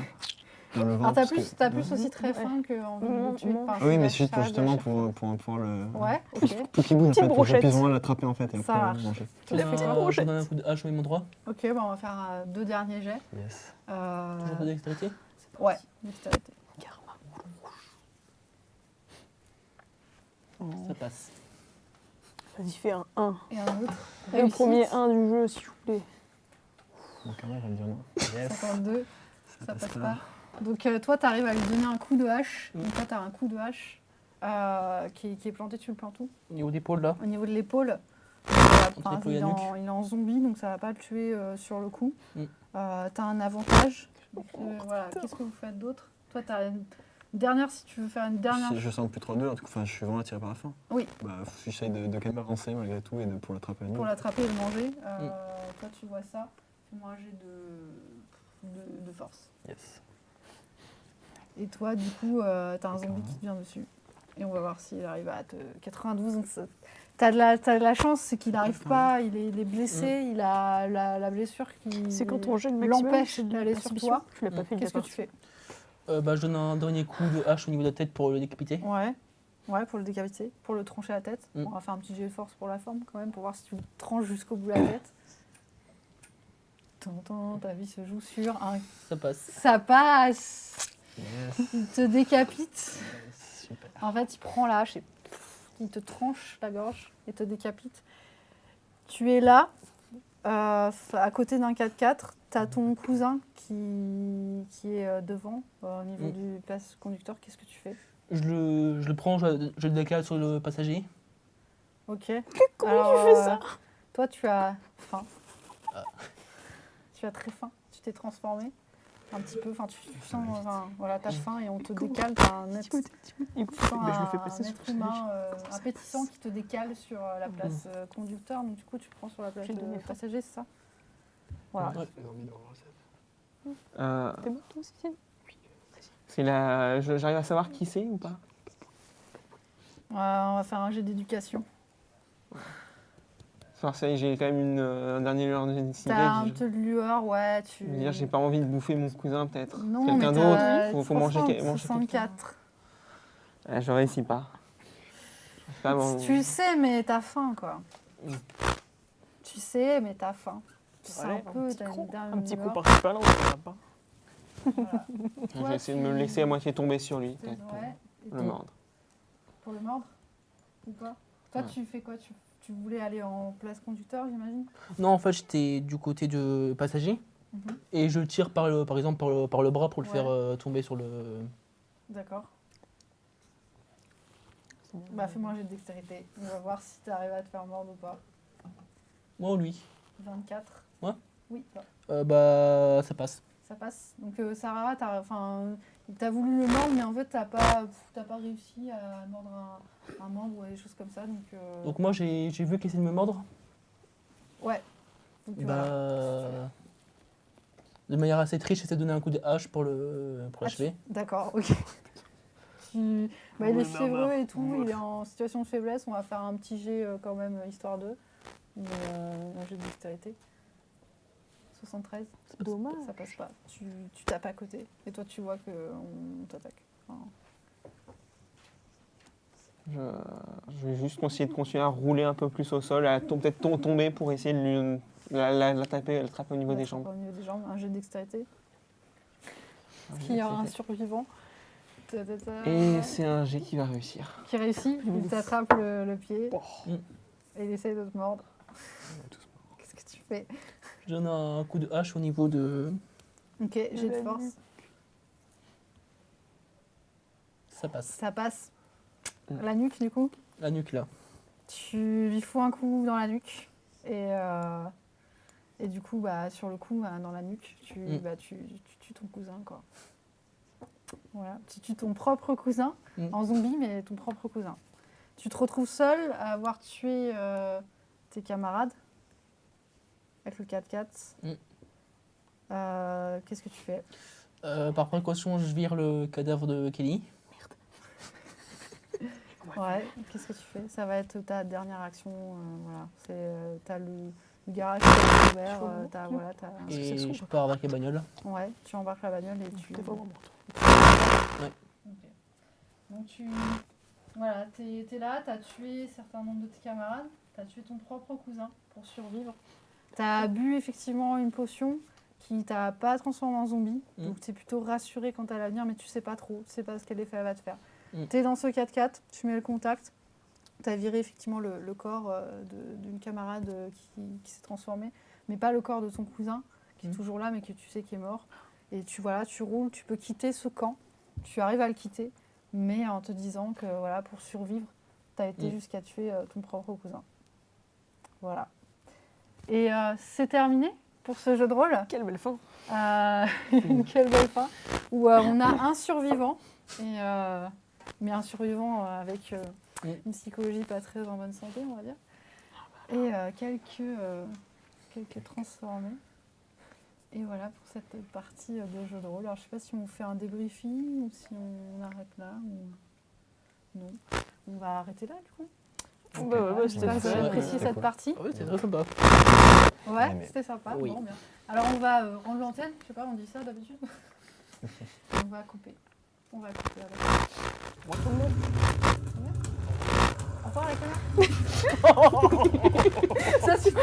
Speaker 6: Dans le
Speaker 2: Alors,
Speaker 6: ventre.
Speaker 2: t'as
Speaker 6: parce
Speaker 2: plus,
Speaker 6: que-
Speaker 2: t'as plus aussi très
Speaker 5: Ouais.
Speaker 2: fin qu'envie de le tuer.
Speaker 5: Non.
Speaker 2: Enfin,
Speaker 6: Ah oui,
Speaker 2: je
Speaker 6: mais
Speaker 2: suis
Speaker 6: c'est juste
Speaker 2: la
Speaker 6: justement
Speaker 2: charge à chaque
Speaker 6: pour pouvoir le.
Speaker 2: fois. Ouais, ok.
Speaker 6: Pour qu'il bouge, en
Speaker 5: Petite
Speaker 6: fait, pour que je
Speaker 5: brochette.
Speaker 6: puisse vraiment l'attraper en fait et
Speaker 2: Ça
Speaker 6: après
Speaker 2: marche.
Speaker 6: manger.
Speaker 2: Tu fais quoi?
Speaker 4: Je donne un coup de hache au niveau droit.
Speaker 2: Ok, bah on va faire 2 derniers jets.
Speaker 6: Yes.
Speaker 4: Toujours de dextérité.
Speaker 2: Ouais, dextérité.
Speaker 4: Ça passe.
Speaker 5: Vas-y, fais un 1.
Speaker 2: Et un autre.
Speaker 5: Le
Speaker 2: Réussite.
Speaker 5: premier 1 du jeu, s'il vous plaît.
Speaker 6: Mon karma va me dire non. Yes.
Speaker 2: 52, ça passe pas. Donc toi, tu arrives à lui donner un coup de hache. Donc toi, tu as un coup de hache qui est planté, tu le plantes où?
Speaker 4: Au niveau d'épaule là.
Speaker 2: Au niveau de l'épaule.
Speaker 4: Entre l'épaule et
Speaker 2: Il
Speaker 4: la nuque.
Speaker 2: il est en zombie, donc ça va pas le tuer sur le coup.
Speaker 4: Mm.
Speaker 2: Tu as un avantage. Donc, voilà. Qu'est-ce que vous faites d'autre? Toi, tu as une dernière, si tu veux faire une dernière.
Speaker 6: Si je sens plus trop de deux, en tout cas, enfin, je suis vraiment attiré par la fin.
Speaker 2: Oui.
Speaker 6: Bah, j'essaye de quand même avancer malgré tout et pour l'attraper à nous.
Speaker 2: Pour l'attraper et le manger. Toi, tu vois ça. Fais-moi un jet de force.
Speaker 6: Yes.
Speaker 2: Et toi, du coup, t'as un zombie qui te vient dessus. Et on va voir s'il arrive à te 92. Donc t'as de la chance, c'est qu'il n'arrive pas, il est blessé, il a la blessure qui
Speaker 5: C'est quand on jette le maximum.
Speaker 2: l'empêche
Speaker 5: c'est de la
Speaker 2: d'aller sur
Speaker 5: perception.
Speaker 2: toi.
Speaker 5: Tu l'as pas fait
Speaker 2: Qu'est-ce que tu fais?
Speaker 4: Je donne un dernier coup de hache au niveau de la tête pour le décapiter.
Speaker 2: Ouais, pour le décapiter, pour le trancher la tête.
Speaker 4: Mm.
Speaker 2: On va faire un petit jet de force pour la forme quand même, pour voir si tu le tranches jusqu'au bout de la tête. Ta vie se joue sur un...
Speaker 4: Ça passe.
Speaker 2: Ça passe.
Speaker 6: Yes.
Speaker 2: Il te décapite.
Speaker 6: Super.
Speaker 2: En fait, il prend la hache et il te tranche la gorge et te décapite. Tu es là, à côté d'un 4x4. Tu as ton cousin qui est devant, au niveau du place conducteur. Qu'est-ce que tu fais?
Speaker 4: Je le prends, je le décale sur le passager.
Speaker 2: Ok.
Speaker 5: Comment tu fais ça?
Speaker 2: Toi, tu as faim. Tu as très faim. Tu t'es transformé un petit peu. Enfin, tu sens, voilà, t'as faim et on te décale. T'as un être,
Speaker 5: Écoute,
Speaker 2: tu sens
Speaker 5: mais je le fais passer
Speaker 2: un
Speaker 5: sur
Speaker 2: être
Speaker 5: le
Speaker 2: humain appétissant qui te décale sur la place conducteur. Donc du coup, tu prends sur la place
Speaker 5: J'ai donné faim.
Speaker 2: passager, c'est ça? Voilà.
Speaker 4: Ouais.
Speaker 5: T'es bon, toi aussi, Céline?
Speaker 3: J'arrive à savoir qui c'est ou pas?
Speaker 2: On va faire un jet d'éducation.
Speaker 3: Enfin, ça y est, j'ai quand même un dernier lueur de décider.
Speaker 2: T'as un peu de lueur, ouais.
Speaker 3: Je veux dire, j'ai pas envie de bouffer mon cousin, peut-être.
Speaker 2: Non,
Speaker 3: Quelqu'un
Speaker 2: mais
Speaker 3: d'autre. Faut manger,
Speaker 2: 64.
Speaker 3: Ah, je réussis pas. Pas bon.
Speaker 2: Tu sais, mais t'as faim, quoi.
Speaker 3: Mm.
Speaker 2: Tu sais, mais t'as faim. Tu sais
Speaker 5: Allez,
Speaker 2: un peu, t'as une
Speaker 5: Un petit coup
Speaker 2: lueur.
Speaker 5: par-ci par-là, on verra pas.
Speaker 2: Voilà.
Speaker 3: Je vais essayer de me laisser à moitié tomber sur lui, peut-être,
Speaker 2: Ouais. Et
Speaker 3: pour le mordre.
Speaker 2: Pour le mordre? Ou pas? Toi,
Speaker 3: Ouais.
Speaker 2: tu fais quoi? Tu voulais aller en place conducteur, j'imagine?
Speaker 4: Non, en fait, j'étais du côté de passager.
Speaker 2: Mhm.
Speaker 4: et je le tire par exemple par le bras pour le
Speaker 2: Ouais.
Speaker 4: faire tomber sur le.
Speaker 2: D'accord. Bah, fais-moi un jet de dextérité. On va voir si tu arrives à te faire mordre ou pas.
Speaker 4: Moi ou lui.
Speaker 2: 24.
Speaker 4: Moi
Speaker 2: Oui, toi.
Speaker 4: Bah ça passe.
Speaker 2: Ça passe. Donc, Sarah, t'as voulu le mordre, mais en fait, t'as pas réussi à mordre un membre ou des choses comme ça.
Speaker 4: Donc moi j'ai vu qu'il essayait de me mordre.
Speaker 2: Ouais. Donc,
Speaker 4: Bah,
Speaker 2: voilà.
Speaker 4: de manière assez triste, j'essaie de donner un coup de hache pour l'achever.
Speaker 2: D'accord, ok. Il est fiévreux et tout, il est en situation de faiblesse. On va faire un petit jet quand même, histoire d'eux. Un jet de dextérité. 73.
Speaker 5: Dommage.
Speaker 2: Ça passe pas. Tu tapes à côté. Et toi, tu vois qu'on t'attaque. Enfin,
Speaker 3: Je vais juste essayer de continuer à rouler un peu plus au sol, à peut-être tomber pour essayer de l'attraper au niveau des jambes.
Speaker 2: Au niveau des jambes. Un jet de dextérité. Est-ce qu'il y aura un survivant?
Speaker 3: Et c'est un jet qui va réussir.
Speaker 2: Qui réussit, il t'attrape le pied
Speaker 4: Mm.
Speaker 2: et il essaye de te mordre. Qu'est-ce que tu fais?
Speaker 4: Je donne un coup de hache au niveau de.
Speaker 2: Ok, jet de force.
Speaker 4: Ça passe.
Speaker 2: Ça passe.
Speaker 3: Mm.
Speaker 2: La nuque, du coup,
Speaker 4: La nuque là.
Speaker 2: tu lui fous un coup dans la nuque. Et du coup, bah, sur le coup, bah, dans la nuque, tu tues ton cousin, quoi. Voilà, tu tues ton propre cousin,
Speaker 4: Mm.
Speaker 2: en zombie, mais ton propre cousin. Tu te retrouves seul à avoir tué tes camarades avec le 4x4.
Speaker 4: Mm.
Speaker 2: Qu'est-ce que tu fais?
Speaker 4: Par précaution, je vire le cadavre de Kelly.
Speaker 2: Ouais, qu'est-ce que tu fais? Ça va être ta dernière action. Voilà. T'as le garage qui est ouvert.
Speaker 4: Et je pars avec la bagnole.
Speaker 2: Ouais, tu embarques la bagnole et tu.
Speaker 5: T'es vraiment morte.
Speaker 4: Ouais.
Speaker 2: Ok. Donc voilà, t'es là, t'as tué un certain nombre de tes camarades, t'as tué ton propre cousin pour survivre. T'as bu effectivement une potion qui t'a pas transformé en zombie, donc t'es plutôt rassuré quant à l'avenir, mais tu sais pas trop, tu sais pas quel effet elle va te faire. T'es dans ce 4x4, tu mets le contact, t'as viré effectivement le corps d'une camarade qui s'est transformée, mais pas le corps de ton cousin qui est toujours là, mais que tu sais qui est mort. Et tu roules, tu peux quitter ce camp, tu arrives à le quitter, mais en te disant que voilà, pour survivre, tu as été jusqu'à tuer ton propre cousin. Voilà. Et c'est terminé pour ce jeu de rôle.
Speaker 5: Quelle belle fin.
Speaker 2: Quelle belle fin. Où on a un survivant, mais un survivant avec une psychologie pas très en bonne santé, on va dire. Et quelques transformés. Et voilà pour cette partie de jeu de rôle. Alors je sais pas si on fait un débriefing ou si on arrête là. Ou... Non. On va arrêter là du coup.
Speaker 5: C'était
Speaker 2: J'espère que vous avez apprécié cette partie.
Speaker 4: Oui, c'est très sympa.
Speaker 2: Ouais,
Speaker 6: mais-
Speaker 2: c'était sympa.
Speaker 4: Oui.
Speaker 2: Bon, bien. Alors on va rendre l'antenne. Je sais pas, on dit ça d'habitude. On va couper. On va couper avec. Au revoir la caméra. Ça suffit.